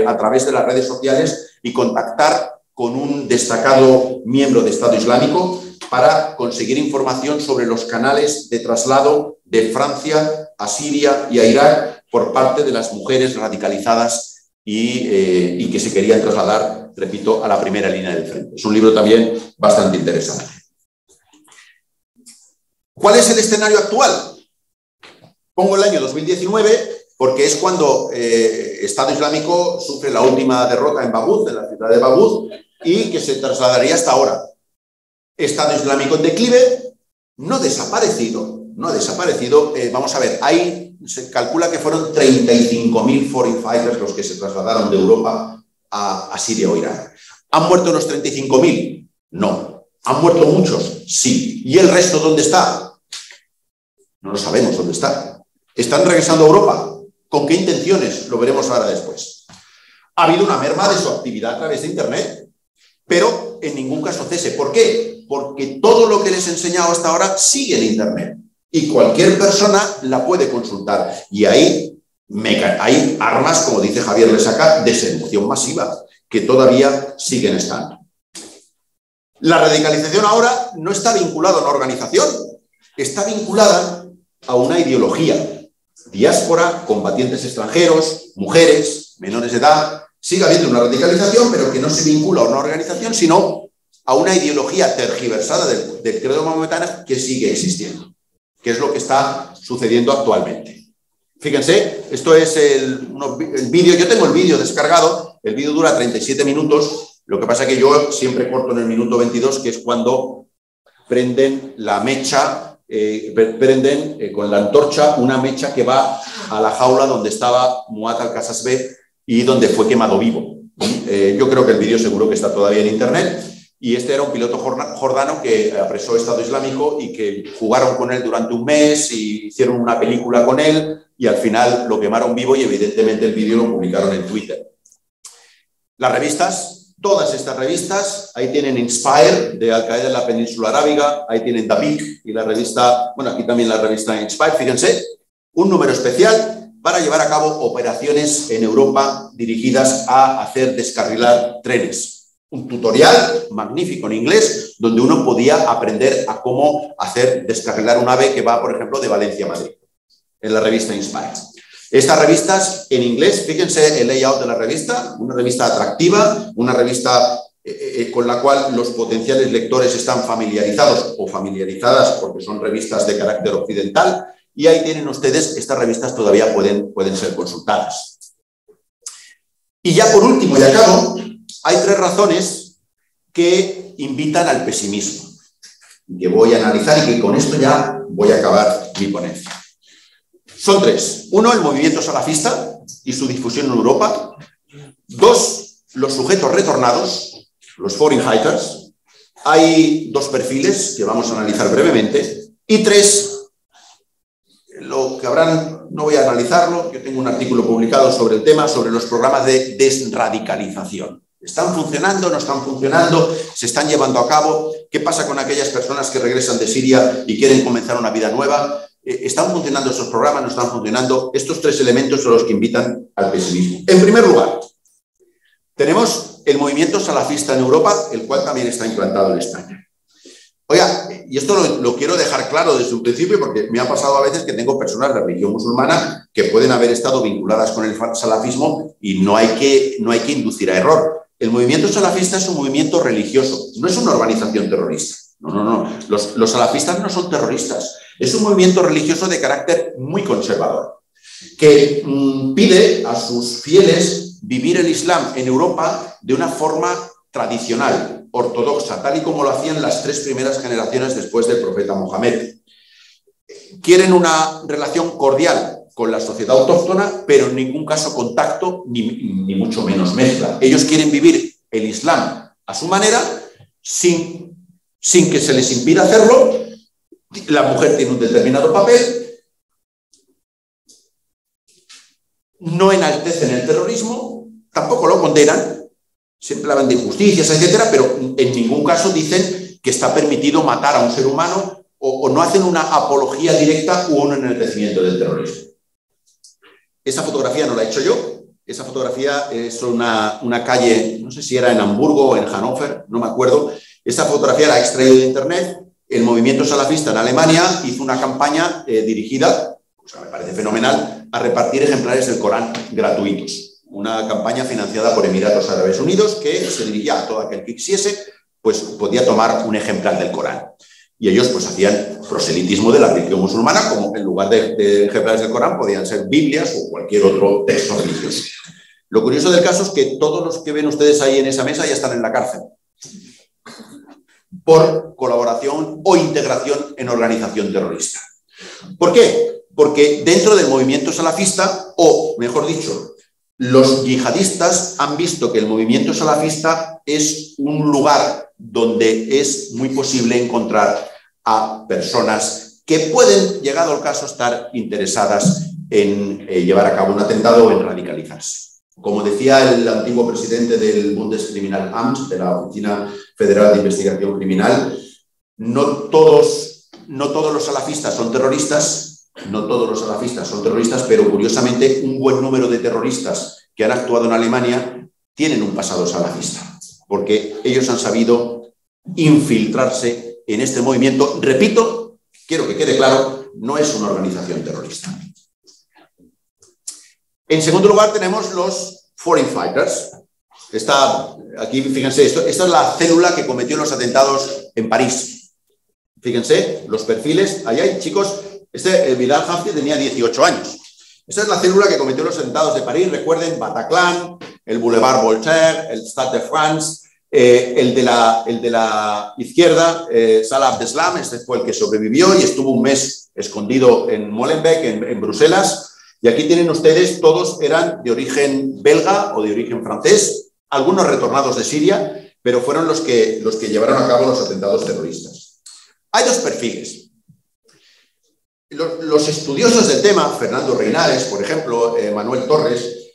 a través de las redes sociales y contactar con un destacado miembro de Estado Islámico para conseguir información sobre los canales de traslado de Francia a Siria y a Irak por parte de las mujeres radicalizadas y que se querían trasladar, repito, a la primera línea del frente. Es un libro también bastante interesante. ¿Cuál es el escenario actual? Pongo el año 2019 porque es cuando Estado Islámico sufre la última derrota en Bagud, en la ciudad de Bagud, y que se trasladaría hasta ahora. Estado Islámico en declive, no desaparecido, vamos a ver, se calcula que fueron 35.000 foreign fighters los que se trasladaron de Europa a Siria o Irak. ¿Han muerto los 35.000? No. ¿Han muerto muchos? Sí. ¿Y el resto dónde está? No lo sabemos dónde está. ¿Están regresando a Europa? ¿Con qué intenciones? Lo veremos ahora después. Ha habido una merma de su actividad a través de Internet, pero en ningún caso cese. ¿Por qué? Porque todo lo que les he enseñado hasta ahora sigue en Internet y cualquier persona la puede consultar. Y ahí hay armas, como dice Javier Lesaca, de seducción masiva, que todavía siguen estando. La radicalización ahora no está vinculada a una organización, está vinculada a una ideología. Diáspora, combatientes extranjeros, mujeres, menores de edad. Sigue habiendo una radicalización, pero que no se vincula a una organización, sino a una ideología tergiversada del credo maometano que sigue existiendo, que es lo que está sucediendo actualmente. Fíjense, esto es el vídeo. Yo tengo el vídeo descargado, el vídeo dura 37 minutos, lo que pasa es que yo siempre corto en el minuto 22, que es cuando prenden la mecha, con la antorcha una mecha que va a la jaula donde estaba Muad al-Qasasbeh y donde fue quemado vivo. Yo creo que el vídeo seguro que está todavía en internet, y este era un piloto jordano que apresó Estado Islámico y que jugaron con él durante un mes y hicieron una película con él y al final lo quemaron vivo y evidentemente el vídeo lo publicaron en Twitter. Las revistas, todas estas revistas, ahí tienen Inspire de Al Qaeda en la península arábiga, ahí tienen Dabiq y la revista, bueno, aquí también la revista Inspire, fíjense, un número especial para llevar a cabo operaciones en Europa dirigidas a hacer descarrilar trenes. Un tutorial magnífico en inglés donde uno podía aprender a cómo hacer descarrilar un AVE que va, por ejemplo, de Valencia a Madrid, en la revista Inspire. Estas revistas en inglés, fíjense el layout de la revista, una revista atractiva, una revista con la cual los potenciales lectores están familiarizados o familiarizadas porque son revistas de carácter occidental, y ahí tienen ustedes, estas revistas todavía pueden ser consultadas. Y ya por último, y acabo, hay 3 razones que invitan al pesimismo, que voy a analizar y que con esto ya voy a acabar mi ponencia. Son 3. 1, el movimiento salafista y su difusión en Europa. 2, los sujetos retornados, los foreign fighters. Hay 2 perfiles que vamos a analizar brevemente. Y 3, lo que habrán, no voy a analizarlo, yo tengo un artículo publicado sobre el tema, sobre los programas de desradicalización. ¿Están funcionando? ¿No están funcionando? ¿Se están llevando a cabo? ¿Qué pasa con aquellas personas que regresan de Siria y quieren comenzar una vida nueva? ¿Están funcionando esos programas? ¿No están funcionando? Estos 3 elementos son los que invitan al pesimismo. En primer lugar, tenemos el movimiento salafista en Europa, el cual también está implantado en España. Oiga, y esto lo quiero dejar claro desde un principio porque me ha pasado a veces que tengo personas de religión musulmana que pueden haber estado vinculadas con el salafismo y no hay que inducir a error. El movimiento salafista es un movimiento religioso, no es una organización terrorista. No. Los salafistas no son terroristas. Es un movimiento religioso de carácter muy conservador, que pide a sus fieles vivir el Islam en Europa de una forma tradicional, ortodoxa, tal y como lo hacían las 3 primeras generaciones después del profeta Mohamed. Quieren una relación cordial con la sociedad autóctona, pero en ningún caso contacto, ni mucho menos mezcla. Ellos quieren vivir el Islam a su manera, sin que se les impida hacerlo. La mujer tiene un determinado papel, no enaltecen el terrorismo, tampoco lo condenan, siempre hablan de injusticias, etcétera, pero en ningún caso dicen que está permitido matar a un ser humano o no hacen una apología directa o un enaltecimiento del terrorismo. Esa fotografía no la he hecho yo, esa fotografía es una calle, no sé si era en Hamburgo o en Hannover, no me acuerdo. Esa fotografía la he extraído de internet. El movimiento salafista en Alemania hizo una campaña dirigida o sea, me parece fenomenal, a repartir ejemplares del Corán gratuitos. Una campaña financiada por Emiratos Árabes Unidos que se dirigía a todo aquel que quisiese, pues podía tomar un ejemplar del Corán. Y ellos pues hacían proselitismo de la religión musulmana, como en lugar de ejemplares del Corán podían ser Biblias o cualquier otro texto religioso. Lo curioso del caso es que todos los que ven ustedes ahí en esa mesa ya están en la cárcel por colaboración o integración en organización terrorista. ¿Por qué? Porque dentro del movimiento salafista, o mejor dicho, los yihadistas han visto que el movimiento salafista es un lugar donde es muy posible encontrar a personas que pueden, llegado el caso, estar interesadas en llevar a cabo un atentado o en radicalizarse. Como decía el antiguo presidente del Bundeskriminalamt, de la Oficina Federal de Investigación Criminal, no todos los salafistas son terroristas, pero curiosamente un buen número de terroristas que han actuado en Alemania tienen un pasado salafista, porque ellos han sabido infiltrarse en este movimiento. Repito, quiero que quede claro, no es una organización terrorista. En segundo lugar tenemos los Foreign Fighters. Aquí, fíjense, esta es la célula que cometió los atentados en París. Fíjense, los perfiles, ahí hay chicos, Bilal Hafti tenía 18 años. Esta es la célula que cometió los atentados de París, recuerden, Bataclan, el Boulevard Voltaire, el Stade de France, el de la izquierda, Salah Abdeslam, este fue el que sobrevivió y estuvo un mes escondido en Molenbeek, en Bruselas. Y aquí tienen ustedes, todos eran de origen belga o de origen francés, algunos retornados de Siria, pero fueron los que llevaron a cabo los atentados terroristas. Hay dos perfiles. Los estudiosos del tema, Fernando Reinares, por ejemplo, Manuel Torres,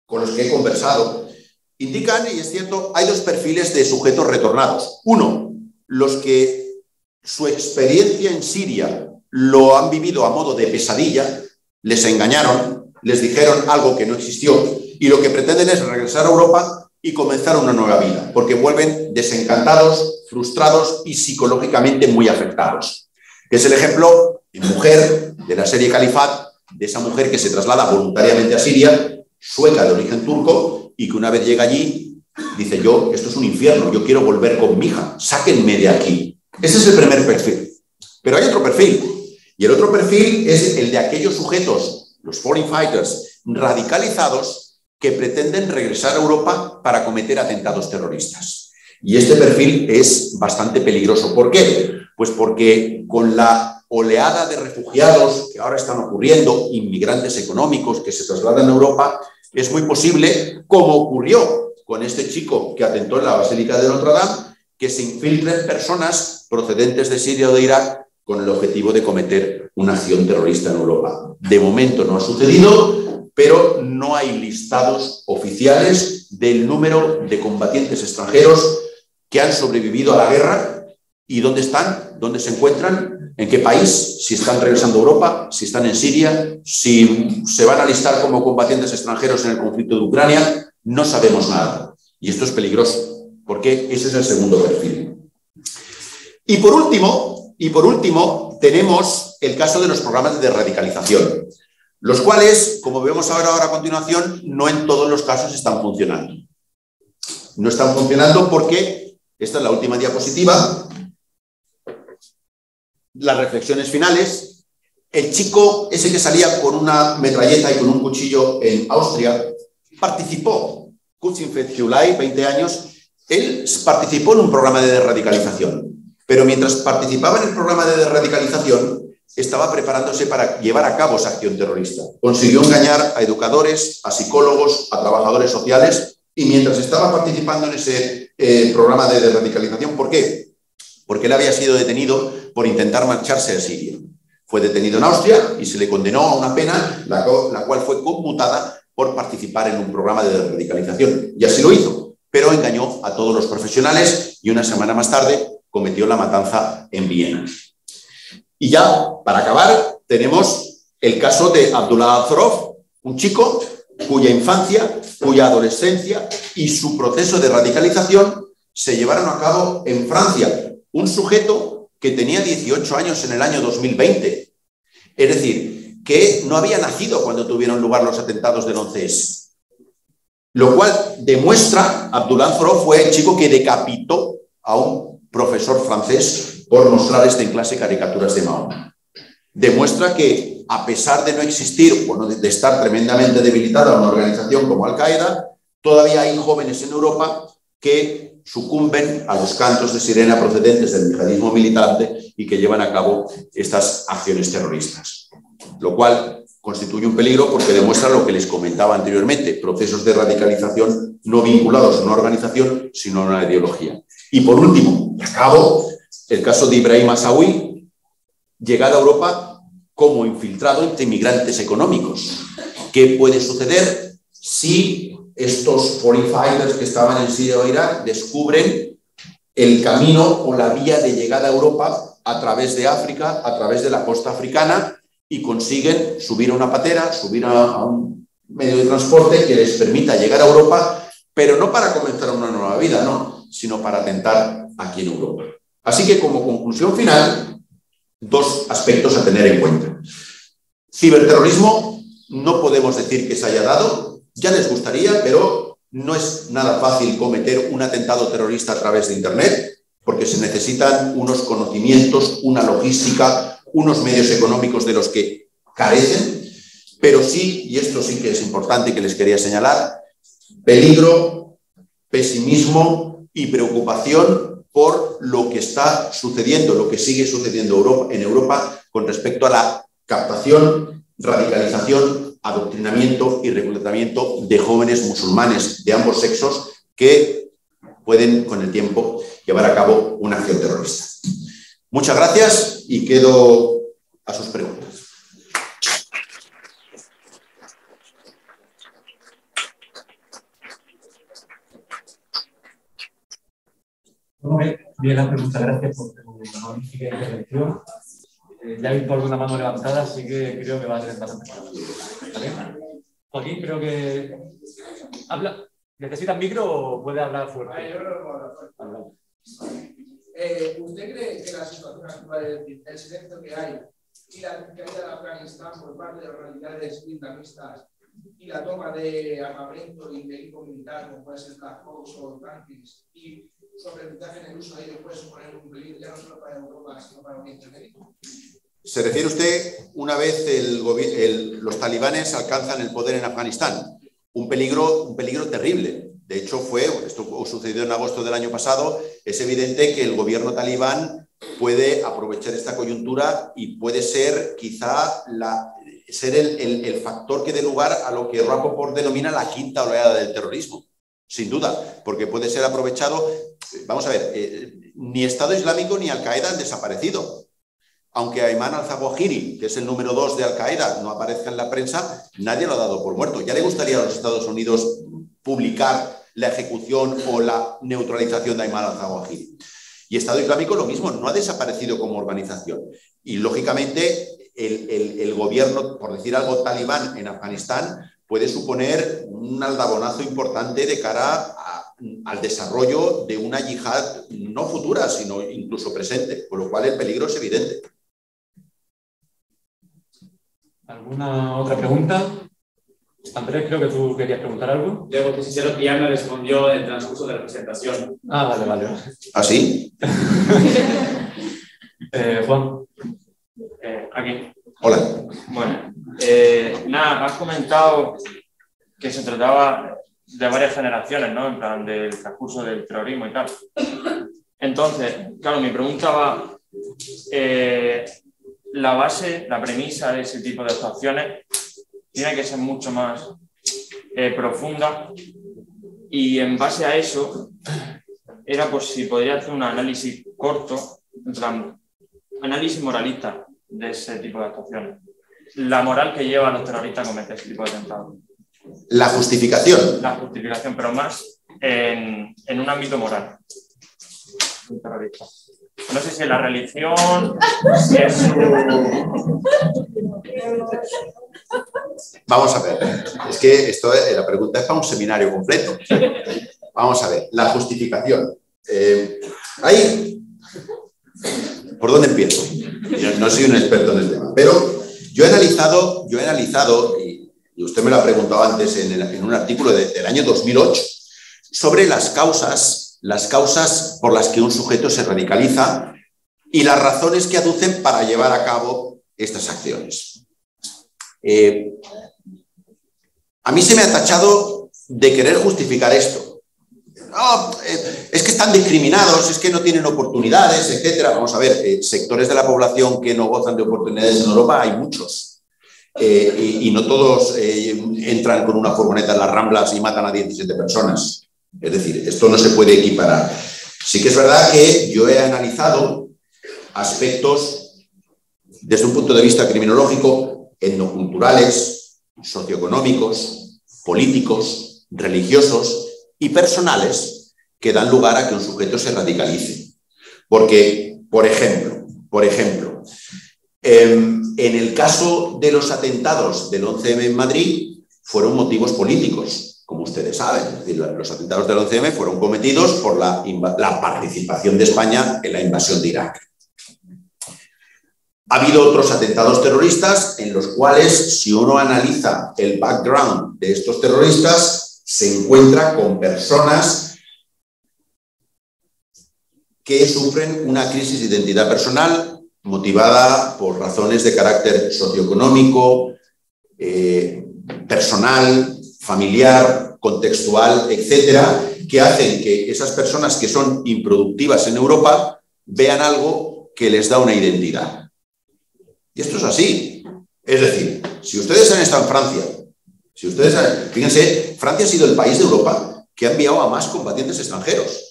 con los que he conversado, indican, y es cierto, hay dos perfiles de sujetos retornados. Uno, los que su experiencia en Siria lo han vivido a modo de pesadilla, les engañaron, les dijeron algo que no existió y lo que pretenden es regresar a Europa y comenzar una nueva vida, porque vuelven desencantados, frustrados y psicológicamente muy afectados. Es el ejemplo de mujer de la serie Califat, de esa mujer que se traslada voluntariamente a Siria, sueca de origen turco, y que una vez llega allí dice: esto es un infierno, yo quiero volver con mi hija, sáquenme de aquí. Ese es el primer perfil. Pero hay otro perfil. Y el otro perfil es el de aquellos sujetos, los foreign fighters, radicalizados que pretenden regresar a Europa para cometer atentados terroristas. Y este perfil es bastante peligroso. ¿Por qué? Pues porque con la oleada de refugiados que ahora están ocurriendo, inmigrantes económicos que se trasladan a Europa, es muy posible, como ocurrió con este chico que atentó en la Basílica de Notre Dame, que se infiltren personas procedentes de Siria o de Irak con el objetivo de cometer una acción terrorista en Europa. De momento no ha sucedido, pero no hay listados oficiales del número de combatientes extranjeros que han sobrevivido a la guerra y dónde están, dónde se encuentran, en qué país, si están regresando a Europa, si están en Siria, si se van a listar como combatientes extranjeros en el conflicto de Ucrania. No sabemos nada. Y esto es peligroso, porque ese es el segundo perfil. Y por último, tenemos el caso de los programas de radicalización, los cuales, como vemos ahora a continuación, no en todos los casos están funcionando. No están funcionando porque, esta es la última diapositiva, las reflexiones finales. El chico ese que salía con una metralleta y con un cuchillo en Austria participó, Kutsin Fethullah, 20 años, él participó en un programa de radicalización. Pero mientras participaba en el programa de radicalización, estaba preparándose para llevar a cabo esa acción terrorista. Consiguió engañar a educadores, a psicólogos, a trabajadores sociales, y mientras estaba participando en ese programa de radicalización, ¿por qué? Porque él había sido detenido por intentar marcharse a Siria. Fue detenido en Austria y se le condenó a una pena, la cual fue conmutada por participar en un programa de radicalización. Y así lo hizo, pero engañó a todos los profesionales y una semana más tarde cometió la matanza en Viena. Y ya, para acabar, tenemos el caso de Abdullah Azorov, un chico cuya infancia, cuya adolescencia y su proceso de radicalización se llevaron a cabo en Francia. Un sujeto que tenía 18 años en el año 2020. Es decir, que no había nacido cuando tuvieron lugar los atentados del 11S. Lo cual demuestra, Abdullah Anzorov fue el chico que decapitó a un profesor francés por mostrarles en clase caricaturas de Mahoma. Demuestra que, a pesar de no existir, bueno, de estar tremendamente debilitada una organización como Al-Qaeda, todavía hay jóvenes en Europa que sucumben a los cantos de sirena procedentes del yihadismo militante y que llevan a cabo estas acciones terroristas. Lo cual constituye un peligro porque demuestra lo que les comentaba anteriormente, procesos de radicalización no vinculados a una organización, sino a una ideología. Y por último, y acabo, el caso de Ibrahim Asawi, llegada a Europa como infiltrado entre inmigrantes económicos. ¿Qué puede suceder si estos foreign fighters que estaban en Siria o Irak descubren el camino o la vía de llegada a Europa a través de África, a través de la costa africana, y consiguen subir a una patera, subir a un medio de transporte que les permita llegar a Europa, pero no para comenzar una nueva vida, no, sino para atentar aquí en Europa? Así que, como conclusión final, dos aspectos a tener en cuenta. Ciberterrorismo, no podemos decir que se haya dado, ya les gustaría, pero no es nada fácil cometer un atentado terrorista a través de Internet, porque se necesitan unos conocimientos, una logística, unos medios económicos de los que carecen, pero sí, y esto sí que es importante y que les quería señalar, peligro, pesimismo y preocupación por lo que está sucediendo, lo que sigue sucediendo en Europa con respecto a la captación, radicalización, adoctrinamiento y reclutamiento de jóvenes musulmanes de ambos sexos que pueden, con el tiempo, llevar a cabo una acción terrorista. Muchas gracias y quedo a sus preguntas. Bien, muchas gracias por tu magnífica intervención. Ya he visto alguna mano levantada, así que creo que va a tener bastante tiempo. Joaquín, creo que... ¿Habla? ¿Necesitas micro o puede hablar fuerte? Yo creo que puedo hablar fuerte. ¿Usted cree que la situación actual, el silencio que hay y la caída de Afganistán por parte de organizaciones islamistas y la toma de armamento y de equipo militar, como puede ser Black Hawks o tanques, y sobre el en el uso de ellos puede suponer un peligro ya no solo para Europa, sino para Oriente Medio? ¿Se refiere usted una vez los talibanes alcanzan el poder en Afganistán? Un peligro terrible. De hecho, esto sucedió en agosto del año pasado. Es evidente que el gobierno talibán puede aprovechar esta coyuntura y puede ser quizá el factor que dé lugar a lo que Rapoport denomina la quinta oleada del terrorismo. Sin duda, porque puede ser aprovechado. Vamos a ver, ni Estado Islámico ni Al-Qaeda han desaparecido. Aunque Ayman al-Zawahiri, que es el número 2 de Al-Qaeda, no aparezca en la prensa, nadie lo ha dado por muerto. ¿Ya le gustaría a los Estados Unidos publicar la ejecución o la neutralización de Ayman al-Zawahiri? Y Estado Islámico lo mismo, no ha desaparecido como organización. Y lógicamente el gobierno, por decir algo, talibán en Afganistán puede suponer un aldabonazo importante de cara al desarrollo de una yihad no futura, sino incluso presente, con lo cual el peligro es evidente. ¿Alguna otra pregunta? Andrés, creo que tú querías preguntar algo. Luego, que sincero, que ya me respondió en el transcurso de la presentación. Ah, vale. ¿Ah, sí? Juan. Aquí. Hola. Bueno, nada, has comentado que se trataba de varias generaciones, ¿no? En plan, del transcurso del terrorismo y tal. Entonces, claro, mi pregunta va... la base, la premisa de ese tipo de actuaciones tiene que ser mucho más profunda, y en base a eso era por si podría hacer un análisis corto, en plan, análisis moralista de ese tipo de actuaciones, la moral que lleva a los terroristas a cometer ese tipo de atentados. La justificación. La justificación, pero más en un ámbito moral. Un terrorista. No sé si es la religión, si es su... Vamos a ver, es que la pregunta es para un seminario completo. Vamos a ver, la justificación. ¿Por dónde empiezo? Yo no soy un experto en el tema, pero Yo he analizado, y usted me lo ha preguntado antes en un artículo del año 2008, sobre las causas por las que un sujeto se radicaliza y las razones que aducen para llevar a cabo estas acciones. A mí se me ha tachado de querer justificar esto. No, es que están discriminados, es que no tienen oportunidades, etc. Vamos a ver, sectores de la población que no gozan de oportunidades en Europa hay muchos. Y no todos entran con una furgoneta en las Ramblas y matan a 17 personas. Es decir, esto no se puede equiparar. Sí que es verdad que yo he analizado aspectos desde un punto de vista criminológico, etnoculturales, socioeconómicos, políticos, religiosos y personales que dan lugar a que un sujeto se radicalice. Porque, por ejemplo, en el caso de los atentados del 11M en Madrid fueron motivos políticos, como ustedes saben. Es decir, los atentados del 11M fueron cometidos por la participación de España en la invasión de Irak. Ha habido otros atentados terroristas en los cuales, si uno analiza el background de estos terroristas, se encuentra con personas que sufren una crisis de identidad personal motivada por razones de carácter socioeconómico, personal, familiar, contextual, etcétera, que hacen que esas personas que son improductivas en Europa vean algo que les da una identidad. Y esto es así. Es decir, si ustedes han estado en Francia, fíjense, Francia ha sido el país de Europa que ha enviado a más combatientes extranjeros.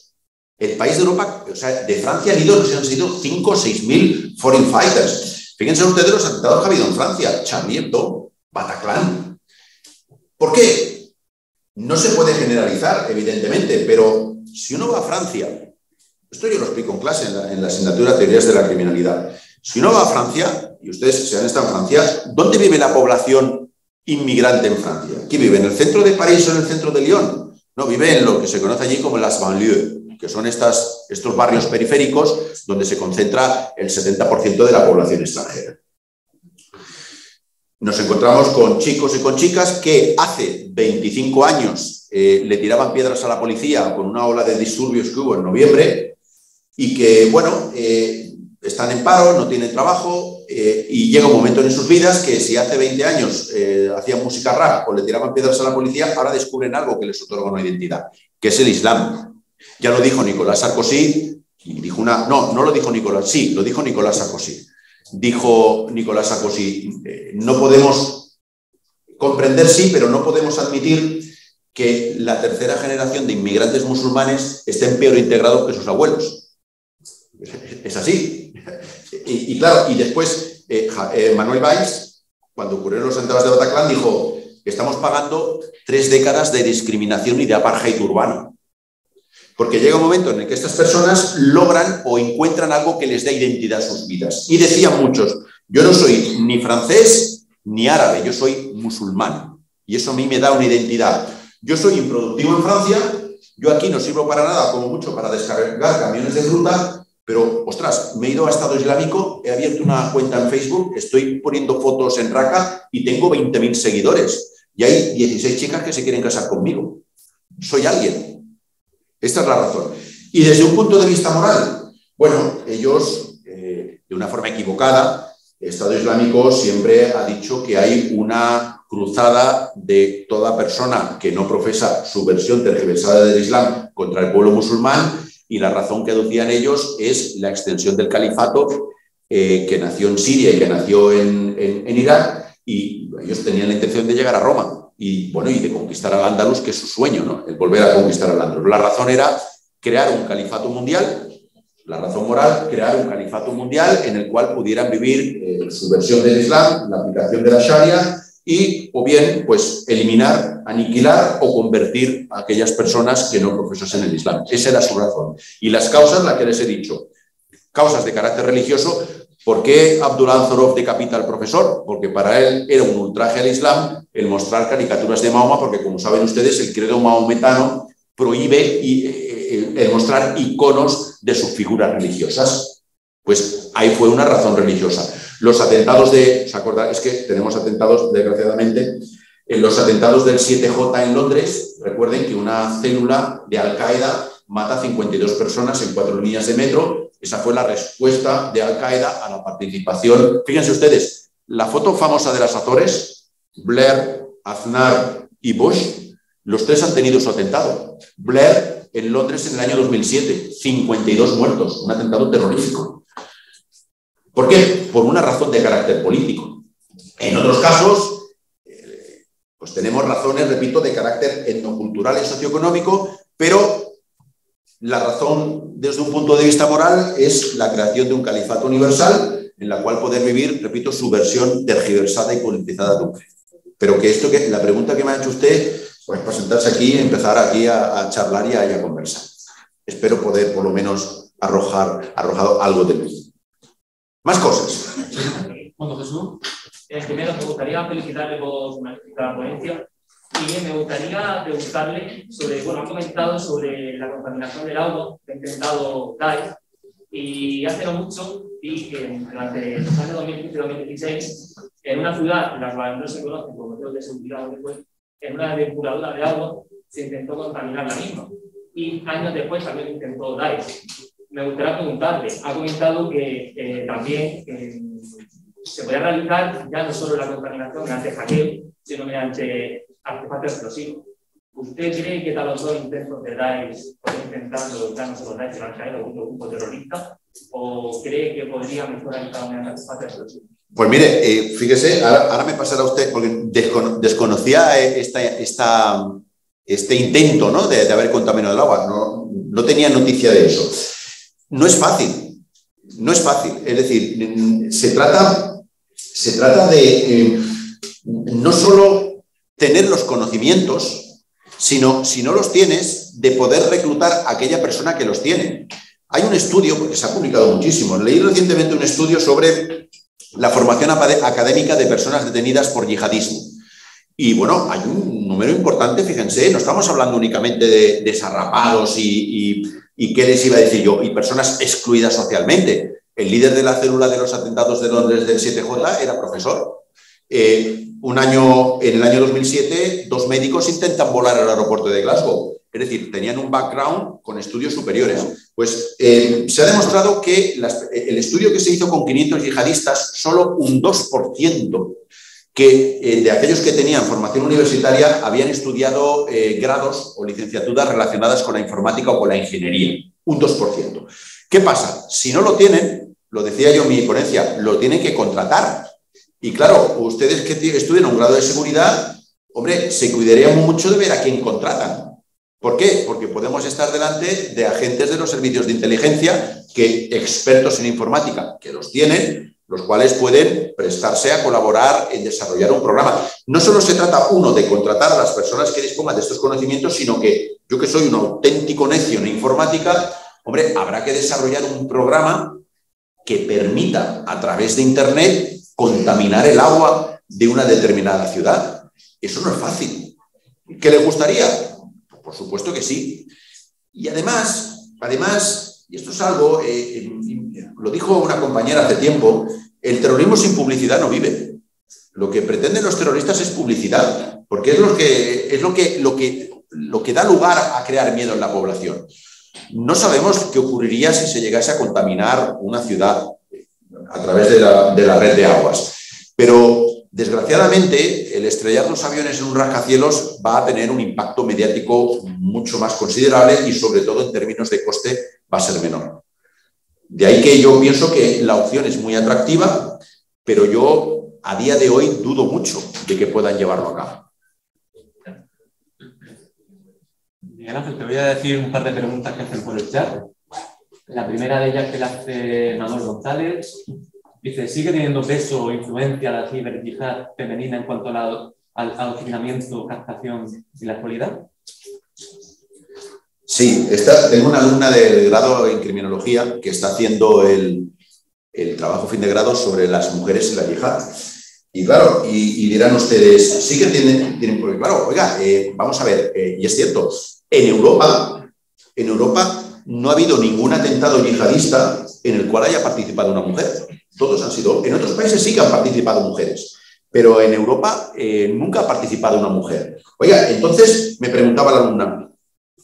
El país de Europa, o sea, de Francia han sido 5 o 6 mil foreign fighters. Fíjense ustedes los atentados que ha habido en Francia, Charlie Hebdo, Bataclan. ¿Por qué? No se puede generalizar, evidentemente, pero si uno va a Francia, esto yo lo explico en clase en la asignatura Teorías de la Criminalidad. Si uno va a Francia, y ustedes se han estado en Francia, ¿dónde vive la población inmigrante en Francia? ¿Aquí vive? ¿En el centro de París o en el centro de Lyon? No, vive en lo que se conoce allí como las banlieues, que son estos barrios periféricos donde se concentra el 70% de la población extranjera. Nos encontramos con chicos y con chicas que hace 25 años le tiraban piedras a la policía con una ola de disturbios que hubo en noviembre y que, bueno, están en paro, no tienen trabajo y llega un momento en sus vidas que si hace 20 años hacían música rap o le tiraban piedras a la policía, ahora descubren algo que les otorga una identidad, que es el Islam. Ya lo dijo Nicolás Sarkozy, y dijo no lo dijo Nicolás, sí, lo dijo Nicolás Sarkozy. Dijo Nicolás Sarkozy, no podemos comprender, sí, pero no podemos admitir que la tercera generación de inmigrantes musulmanes estén peor integrados que sus abuelos. Es así. Y claro, y después Manuel Valls, cuando ocurrieron los atentados de Bataclan, dijo que estamos pagando 3 décadas de discriminación y de apartheid urbano. Porque llega un momento en el que estas personas logran o encuentran algo que les da identidad a sus vidas. Y decían muchos, yo no soy ni francés ni árabe, yo soy musulmán. Y eso a mí me da una identidad. Yo soy improductivo en Francia, yo aquí no sirvo para nada, como mucho para descargar camiones de fruta, pero, ostras, me he ido a Estado Islámico, he abierto una cuenta en Facebook, estoy poniendo fotos en Raqqa y tengo 20.000 seguidores. Y hay 16 chicas que se quieren casar conmigo. Soy alguien. Esta es la razón. Y desde un punto de vista moral, bueno, ellos, de una forma equivocada, el Estado Islámico siempre ha dicho que hay una cruzada de toda persona que no profesa su versión tergiversada del Islam contra el pueblo musulmán, y la razón que aducían ellos es la extensión del califato que nació en Siria y que nació en Irak, y ellos tenían la intención de llegar a Roma. Y bueno, y de conquistar al Andalus, que es su sueño, ¿no? El volver a conquistar al Andalus. La razón era crear un califato mundial, la razón moral, crear un califato mundial en el cual pudieran vivir su versión del Islam, la aplicación de la Sharia, y o bien, pues, eliminar, aniquilar o convertir a aquellas personas que no profesasen el Islam. Esa era su razón. Y las causas, las que les he dicho, causas de carácter religioso. ¿Por qué Abdullah Anzorov decapita al profesor? Porque para él era un ultraje al Islam el mostrar caricaturas de Mahoma, porque como saben ustedes, el credo maometano prohíbe el mostrar iconos de sus figuras religiosas. Pues ahí fue una razón religiosa. Los atentados ¿os acordáis? Es que tenemos atentados, desgraciadamente, en los atentados del 7J en Londres. Recuerden que una célula de Al-Qaeda mata a 52 personas en 4 líneas de metro. Esa fue la respuesta de Al-Qaeda a la participación. Fíjense ustedes, la foto famosa de las Azores, Blair, Aznar y Bush, los 3 han tenido su atentado. Blair en Londres en el año 2007, 52 muertos, un atentado terrorífico. ¿Por qué? Por una razón de carácter político. En otros casos, pues tenemos razones, repito, de carácter etnocultural y socioeconómico, pero la razón desde un punto de vista moral es la creación de un califato universal en la cual poder vivir, repito, su versión tergiversada y politizada de un credo. Pero que la pregunta que me ha hecho usted, pues para sentarse aquí y empezar aquí a charlar y a conversar. Espero poder por lo menos arrojado algo de luz. Más cosas. Bueno, Jesús, primero me gustaría felicitarle por su magnífica ponencia y me gustaría preguntarle sobre, bueno, ha comentado sobre la contaminación del agua que ha intentado DAES y hace no mucho vi que durante los años 2015-2016 en una ciudad en la cual no se conoce por motivos de seguridad después, en una depuradora de agua se intentó contaminar la misma y años después también intentó DAES. Me gustaría preguntarle, ha comentado que también se puede realizar ya no solo la contaminación mediante hackeo, sino mediante artefactos explosivos. ¿Usted cree que tal los dos intentos de DAES pueden intentando ya no solo DAES, sino Al-Qaeda o un grupo terrorista? ¿O cree que podría mejor realizar mediante artefactos explosivos? Pues mire, fíjese, ahora me pasará usted, porque desconocía este intento, ¿no?, de haber contaminado el agua. No tenía noticia de eso. No es fácil, es decir, se trata de no solo tener los conocimientos, sino, si no los tienes, de poder reclutar a aquella persona que los tiene. Hay un estudio, porque se ha publicado muchísimo, leí recientemente un estudio sobre la formación académica de personas detenidas por yihadismo. Y bueno, hay un número importante, fíjense, no estamos hablando únicamente de desarrapados y qué les iba a decir yo, y personas excluidas socialmente. El líder de la célula de los atentados de Londres del 7J era profesor. En el año 2007, 2 médicos intentan volar al aeropuerto de Glasgow. Es decir, tenían un background con estudios superiores. Pues se ha demostrado que el estudio que se hizo con 500 yihadistas, solo un 2% de aquellos que tenían formación universitaria habían estudiado grados o licenciaturas relacionadas con la informática o con la ingeniería. Un 2%. ¿Qué pasa? Si no lo tienen, lo decía yo en mi ponencia, lo tienen que contratar. Y claro, ustedes que estudian un grado de seguridad, hombre, se cuidarían mucho de ver a quién contratan. ¿Por qué? Porque podemos estar delante de agentes de los servicios de inteligencia, expertos en informática, que los tienen, los cuales pueden prestarse a colaborar en desarrollar un programa. No solo se trata, uno, de contratar a las personas que dispongan de estos conocimientos, sino que yo, que soy un auténtico necio en informática, hombre, habrá que desarrollar un programa que permita, a través de Internet, contaminar el agua de una determinada ciudad. Eso no es fácil. ¿Qué le gustaría? Por supuesto que sí. Y además, y esto es algo, lo dijo una compañera hace tiempo, el terrorismo sin publicidad no vive. Lo que pretenden los terroristas es publicidad, porque es lo que da lugar a crear miedo en la población. No sabemos qué ocurriría si se llegase a contaminar una ciudad a través de la red de aguas. Pero, desgraciadamente, el estrellar los aviones en un rascacielos va a tener un impacto mediático mucho más considerable y, sobre todo, en términos de coste, va a ser menor. De ahí que yo pienso que la opción es muy atractiva, pero yo, a día de hoy, dudo mucho de que puedan llevarlo a cabo. Miguel Ángel, te voy a decir un par de preguntas que hacen por el chat. La primera de ellas que la hace Manuel González. Dice, ¿sigue teniendo peso o influencia la ciberyihad femenina en cuanto al adoctrinamiento, captación y la actualidad? Sí, tengo una alumna del grado en criminología que está haciendo el trabajo fin de grado sobre las mujeres y la yihad. Y claro, y dirán ustedes, sí que tienen porque claro, oiga, vamos a ver, y es cierto, en Europa no ha habido ningún atentado yihadista en el cual haya participado una mujer. Todos han sido... En otros países sí que han participado mujeres, pero en Europa nunca ha participado una mujer. Oiga, entonces me preguntaba la alumna,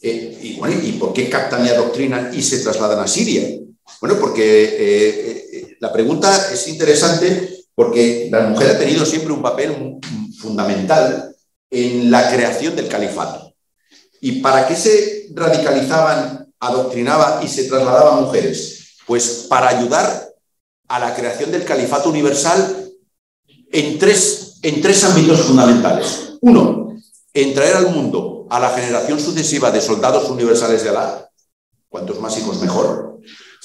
¿y por qué captan y adoctrinan y se trasladan a Siria? Bueno, porque la pregunta es interesante porque la mujer ha tenido siempre un papel fundamental en la creación del califato. ¿Y para qué se radicalizaban, adoctrinaban y se trasladaban mujeres? Pues para ayudar a la creación del califato universal en tres ámbitos fundamentales. Uno, en traer al mundo a la generación sucesiva de soldados universales de Alá, cuantos más hijos mejor.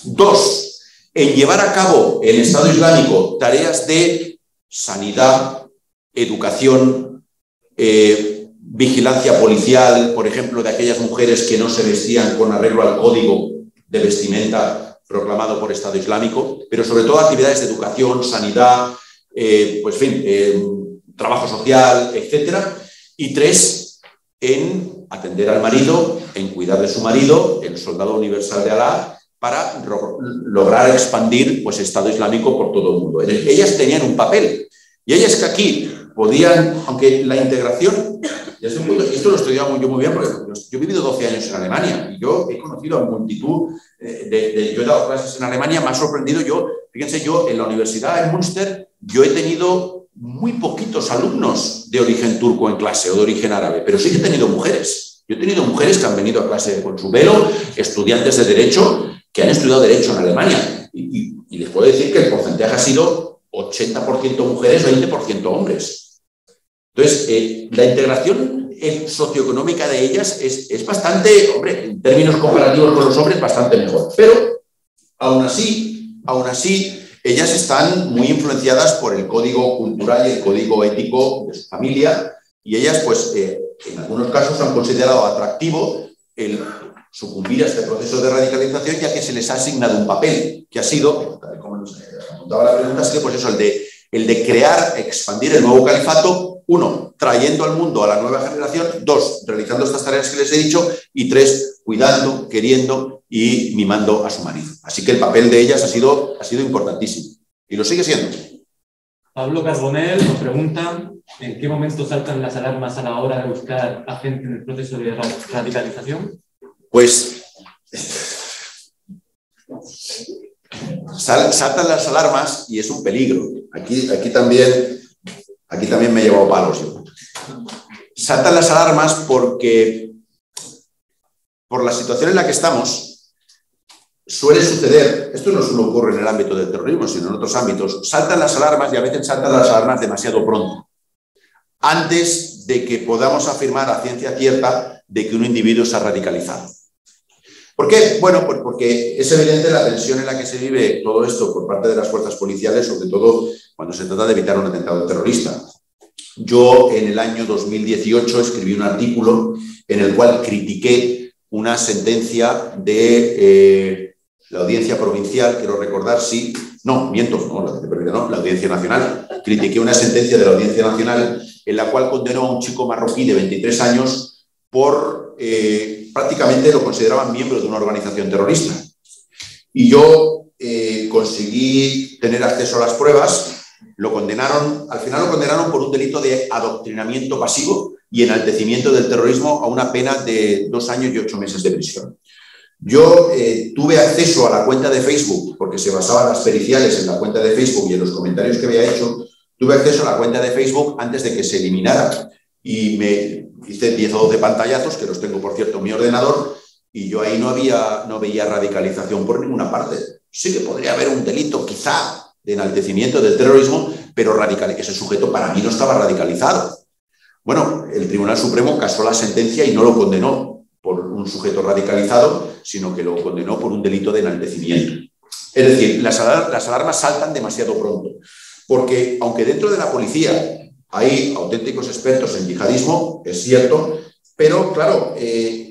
Dos, en llevar a cabo el Estado Islámico tareas de sanidad, educación, vigilancia policial, por ejemplo, de aquellas mujeres que no se vestían con arreglo al código de vestimenta proclamado por Estado Islámico, pero sobre todo actividades de educación, sanidad, pues en fin, trabajo social, etcétera. Y tres, en atender al marido, en cuidar de su marido, el soldado universal de Alá, para lograr expandir pues Estado Islámico por todo el mundo. Ellas tenían un papel. Y ellas que aquí podían, aunque la integración, esto lo he estudiado yo muy bien, porque yo he vivido 12 años en Alemania y yo he conocido a multitud, yo he dado clases en Alemania, me ha sorprendido fíjense, yo en la universidad en Münster, yo he tenido muy poquitos alumnos de origen turco en clase o de origen árabe, pero sí que he tenido mujeres. Yo he tenido mujeres que han venido a clase con su velo, estudiantes de Derecho, que han estudiado Derecho en Alemania. Y les puedo decir que el porcentaje ha sido 80% mujeres, 20% hombres. Entonces, la integración socioeconómica de ellas es bastante, hombre, en términos comparativos con los hombres, bastante mejor. Pero, aún así, ellas están muy influenciadas por el código cultural y el código ético de su familia, y ellas, pues, en algunos casos han considerado atractivo el sucumbir a este proceso de radicalización, ya que se les ha asignado un papel que ha sido, tal como nos apuntaba la pregunta, ha sido pues eso, el de crear, expandir el nuevo califato, uno, trayendo al mundo a la nueva generación, dos, realizando estas tareas que les he dicho, y tres, cuidando, queriendo y mimando a su marido. Así que el papel de ellas ha sido importantísimo y lo sigue siendo. Pablo Carbonell nos pregunta ¿en qué momento saltan las alarmas a la hora de buscar a gente en el proceso de radicalización? Pues saltan las alarmas y es un peligro. Aquí también me he llevado palos. Saltan las alarmas porque por la situación en la que estamos suele suceder, esto no solo ocurre en el ámbito del terrorismo, sino en otros ámbitos, saltan las alarmas y a veces saltan las alarmas demasiado pronto, antes de que podamos afirmar a ciencia cierta de que un individuo se ha radicalizado. ¿Por qué? Bueno, pues porque es evidente la tensión en la que se vive todo esto por parte de las fuerzas policiales, sobre todo cuando se trata de evitar un atentado terrorista. Yo en el año 2018 escribí un artículo en el cual critiqué una sentencia de la Audiencia Provincial, quiero recordar, sí, no, miento, no, la Audiencia Nacional. Critiqué una sentencia de la Audiencia Nacional en la cual condenó a un chico marroquí de 23 años por, prácticamente lo consideraban miembro de una organización terrorista. Y yo conseguí tener acceso a las pruebas, al final lo condenaron por un delito de adoctrinamiento pasivo y enaltecimiento del terrorismo a una pena de 2 años y 8 meses de prisión. Yo tuve acceso a la cuenta de Facebook, porque se basaban las periciales en la cuenta de Facebook y en los comentarios que había hecho, tuve acceso a la cuenta de Facebook antes de que se eliminara y me hice 10 o 12 pantallazos, que los tengo por cierto en mi ordenador, y yo ahí no veía radicalización por ninguna parte. Sí que podría haber un delito quizá de enaltecimiento del terrorismo, pero ese sujeto para mí no estaba radicalizado. Bueno, el Tribunal Supremo casó la sentencia y no lo condenó por un sujeto radicalizado, sino que lo condenó por un delito de enaltecimiento. Es decir, las alarmas saltan demasiado pronto, porque aunque dentro de la policía hay auténticos expertos en yihadismo, es cierto, pero claro,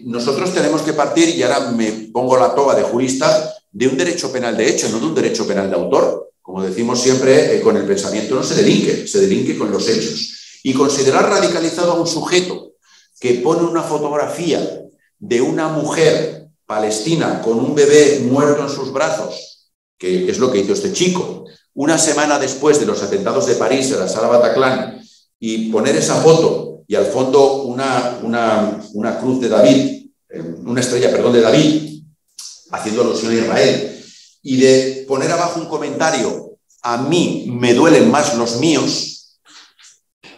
nosotros tenemos que partir, y ahora me pongo la toga de jurista, de un derecho penal de hecho, no de un derecho penal de autor. Como decimos siempre, con el pensamiento no se delinque con los hechos. Y considerar radicalizado a un sujeto que pone una fotografía de una mujer Palestina con un bebé muerto en sus brazos, que es lo que hizo este chico, una semana después de los atentados de París en la sala Bataclan, y poner esa foto y al fondo una cruz de David, una estrella, perdón, de David, haciendo alusión a Israel, y de poner abajo un comentario, a mí me duelen más los míos,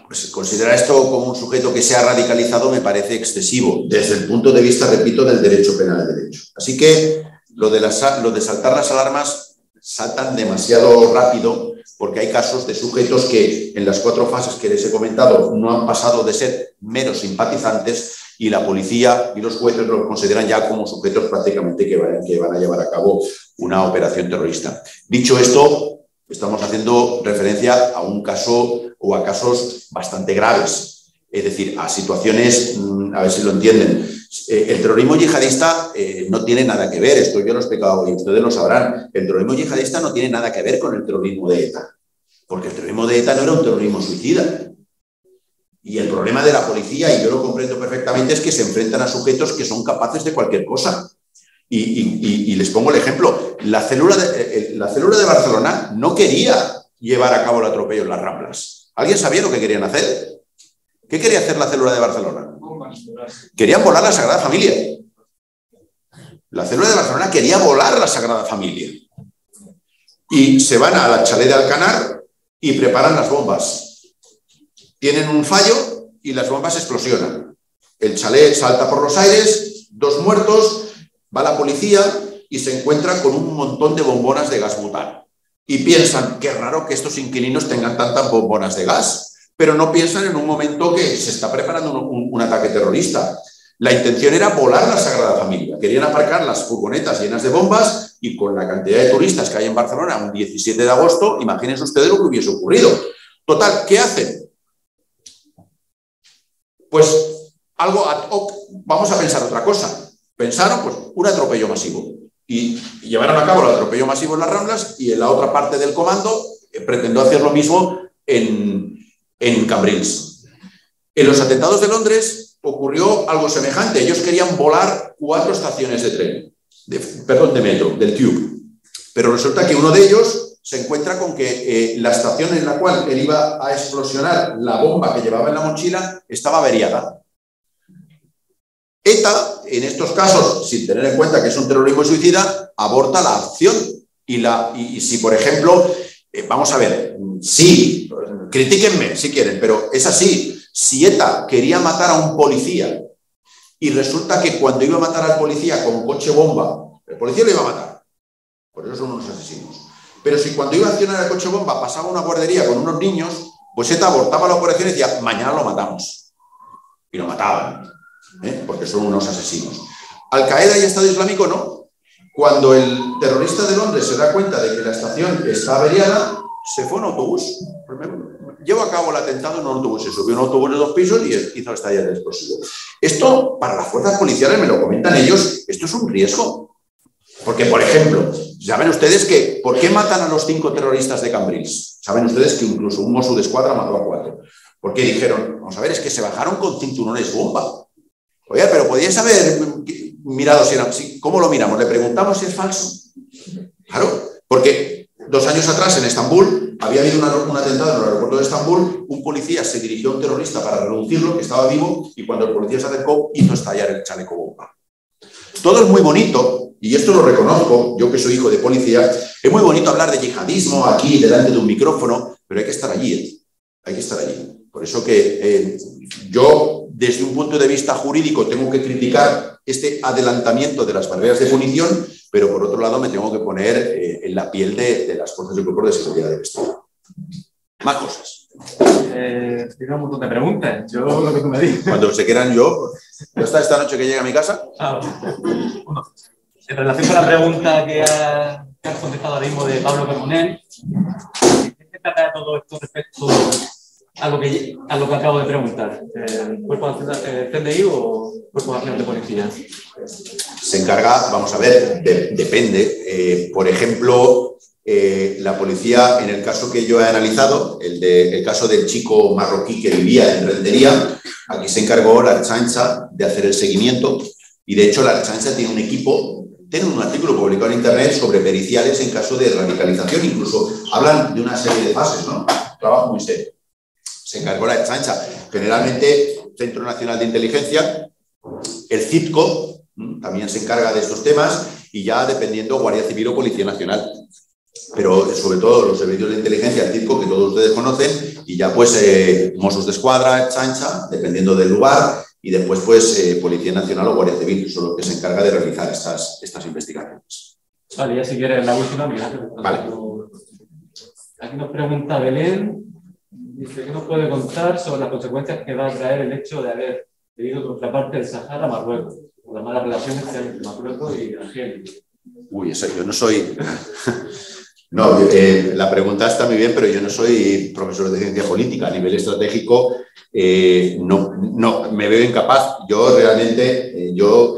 pues considerar esto como un sujeto que se ha radicalizado me parece excesivo, desde el punto de vista, repito, del derecho penal de derecho. Así que lo de saltar las alarmas saltan demasiado rápido, porque hay casos de sujetos que en las 4 fases que les he comentado no han pasado de ser meros simpatizantes y la policía y los jueces los consideran ya como sujetos prácticamente que van a llevar a cabo una operación terrorista. Dicho esto, estamos haciendo referencia a un caso o a casos bastante graves, es decir, a situaciones, a ver si lo entienden. El terrorismo yihadista no tiene nada que ver, esto yo lo he explicado y ustedes lo sabrán, el terrorismo yihadista no tiene nada que ver con el terrorismo de ETA, porque el terrorismo de ETA no era un terrorismo suicida. Y el problema de la policía, y yo lo comprendo perfectamente, es que se enfrentan a sujetos que son capaces de cualquier cosa. Y les pongo el ejemplo, la célula de Barcelona no quería llevar a cabo el atropello en las Ramblas. ¿Alguien sabía lo que querían hacer? ¿Qué quería hacer la célula de Barcelona? Querían volar la Sagrada Familia. La célula de Barcelona quería volar la Sagrada Familia. Y se van a la chalet de Alcanar y preparan las bombas. Tienen un fallo y las bombas explosionan. El chalet salta por los aires, 2 muertos, va la policía y se encuentra con un montón de bombonas de gas butano. Y piensan, qué raro que estos inquilinos tengan tantas bombonas de gas, pero no piensan en un momento que se está preparando un ataque terrorista. La intención era volar la Sagrada Familia. Querían aparcar las furgonetas llenas de bombas y con la cantidad de turistas que hay en Barcelona un 17 de agosto, imagínense ustedes lo que hubiese ocurrido. Total, ¿qué hacen? Pues algo ad hoc, vamos a pensar otra cosa. Pensaron, pues, un atropello masivo. Y llevaron a cabo el atropello masivo en las Ramblas y en la otra parte del comando pretendió hacer lo mismo en Cambrils. En los atentados de Londres ocurrió algo semejante. Ellos querían volar 4 estaciones de tren, de metro, del Tube. Pero resulta que uno de ellos se encuentra con que la estación en la cual él iba a explosionar la bomba que llevaba en la mochila estaba averiada. ETA, en estos casos, sin tener en cuenta que es un terrorismo suicida, aborta la acción. Y si, por ejemplo, vamos a ver, sí, critíquenme si quieren, pero es así. Si ETA quería matar a un policía y resulta que cuando iba a matar al policía con coche bomba, el policía lo iba a matar. Por eso son unos asesinos. Pero si cuando iba a accionar el coche bomba pasaba una guardería con unos niños, pues ETA abortaba la operación y decía, mañana lo matamos. Y lo mataban, porque son unos asesinos. Al-Qaeda y Estado Islámico no. Cuando el terrorista de Londres se da cuenta de que la estación está averiada, se fue en autobús. Llevó a cabo el atentado en un autobús. Se subió en un autobús de 2 pisos y hizo estallar el explosivo. Esto, para las fuerzas policiales, me lo comentan ellos, esto es un riesgo. Porque, por ejemplo, ¿saben ustedes que por qué matan a los 5 terroristas de Cambrils? Saben ustedes que incluso un Mossos d'Esquadra mató a 4. Porque dijeron, vamos a ver, es que se bajaron con cinturones bomba. Oye, pero podíais haber mirado ¿cómo lo miramos? ¿Le preguntamos si es falso? Claro, porque 2 años atrás en Estambul había habido un atentado en el aeropuerto de Estambul, un policía se dirigió a un terrorista para reducirlo, que estaba vivo, y cuando el policía se acercó hizo estallar el chaleco bomba. Todo es muy bonito, y esto lo reconozco, yo que soy hijo de policía, es muy bonito hablar de yihadismo aquí delante de un micrófono, pero hay que estar allí, hay que estar allí. Por eso que yo, desde un punto de vista jurídico, tengo que criticar este adelantamiento de las barreras de punición, pero por otro lado me tengo que poner en la piel de las fuerzas y cuerpos de seguridad del Estado. Más cosas. Tiene un montón de preguntas. Yo lo que tú me digas. Cuando se quieran yo hasta esta noche que llegue a mi casa. Bueno, en relación con la pregunta que has contestado ahora mismo de Pablo Carbonell, ¿qué se trata de todo esto respecto a lo que acabo de preguntar? ¿Cuerpo de CNI o Cuerpo de Acción de Policía? Se encarga, vamos a ver, depende. Por ejemplo, la policía, en el caso que yo he analizado, el caso del chico marroquí que vivía en Rentería, aquí se encargó la Ertzaintza de hacer el seguimiento Y de hecho la Ertzaintza tiene un equipo, tiene un artículo publicado en internet sobre periciales en caso de radicalización, incluso hablan de una serie de fases, ¿no? Trabajo muy serio. Se encargó la Ertzaintza, generalmente Centro Nacional de Inteligencia, el CITCO también se encarga de estos temas y ya dependiendo Guardia Civil o Policía Nacional. Pero sobre todo los servicios de inteligencia, el CITCO, que todos ustedes conocen, y ya pues Mossos d'Esquadra, Ertzaintza, dependiendo del lugar, y después pues Policía Nacional o Guardia Civil, que son los que se encarga de realizar estas investigaciones. Vale, ya si quieres la última, mira. Vale. Aquí nos pregunta Belén, dice que nos puede contar sobre las consecuencias que va a traer el hecho de haber pedido contraparte del Sahara a Marruecos, por las malas relaciones que hay entre Marruecos y Argelia. Uy, eso, yo no soy... No, la pregunta está muy bien, pero yo no soy profesor de ciencia política. A nivel estratégico, no me veo incapaz. Yo realmente,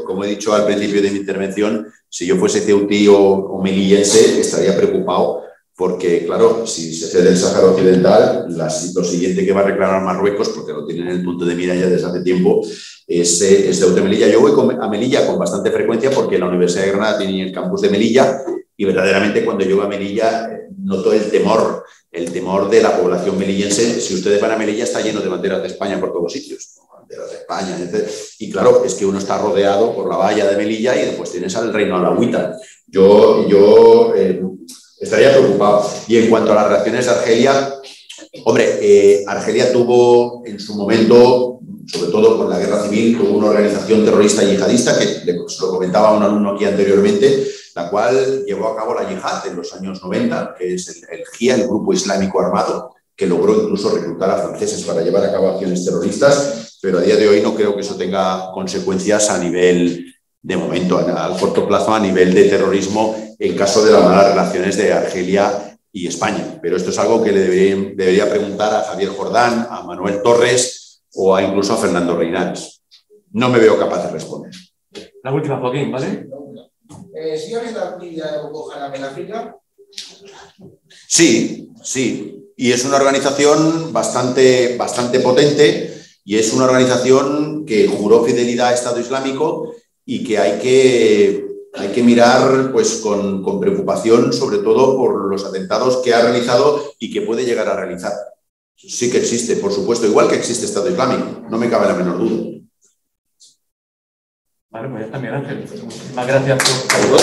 como he dicho al principio de mi intervención, si yo fuese ceutí o melillense, estaría preocupado porque, claro, si se cede el Sáhara Occidental, lo siguiente que va a reclamar Marruecos, porque lo tienen en el punto de mira ya desde hace tiempo, es Ceuta y Melilla. Yo voy a Melilla con bastante frecuencia porque la Universidad de Granada tiene el campus de Melilla y verdaderamente cuando yo voy a Melilla noto el temor de la población melillense. Si ustedes van a Melilla está lleno de banderas de España por todos sitios, banderas de España, etc. Y claro, es que uno está rodeado por la valla de Melilla y después tienes al reino alauita. Yo estaría preocupado. Y en cuanto a las reacciones de Argelia, hombre, Argelia tuvo en su momento, sobre todo con la guerra civil, tuvo una organización terrorista yihadista, que lo comentaba un alumno aquí anteriormente, la cual llevó a cabo la yihad en los años 90, que es el GIA, el Grupo Islámico Armado, que logró incluso reclutar a franceses para llevar a cabo acciones terroristas, pero a día de hoy no creo que eso tenga consecuencias a nivel, de momento, a corto plazo, a nivel de terrorismo, en caso de las malas relaciones de Argelia y España. Pero esto es algo que le debería preguntar a Javier Jordán, a Manuel Torres o incluso a Fernando Reinares. No me veo capaz de responder. La última, Joaquín, ¿vale? ¿Sigue habiendo actividad de Boko Haram en África? Sí. Y es una organización bastante potente y es una organización que juró fidelidad al Estado Islámico y que hay que mirar pues, con preocupación, sobre todo por los atentados que ha realizado y que puede llegar a realizar. Sí que existe, por supuesto, igual que existe Estado Islámico, no me cabe la menor duda. Vale, pues ya está, Miguel Ángel. Muchísimas gracias por...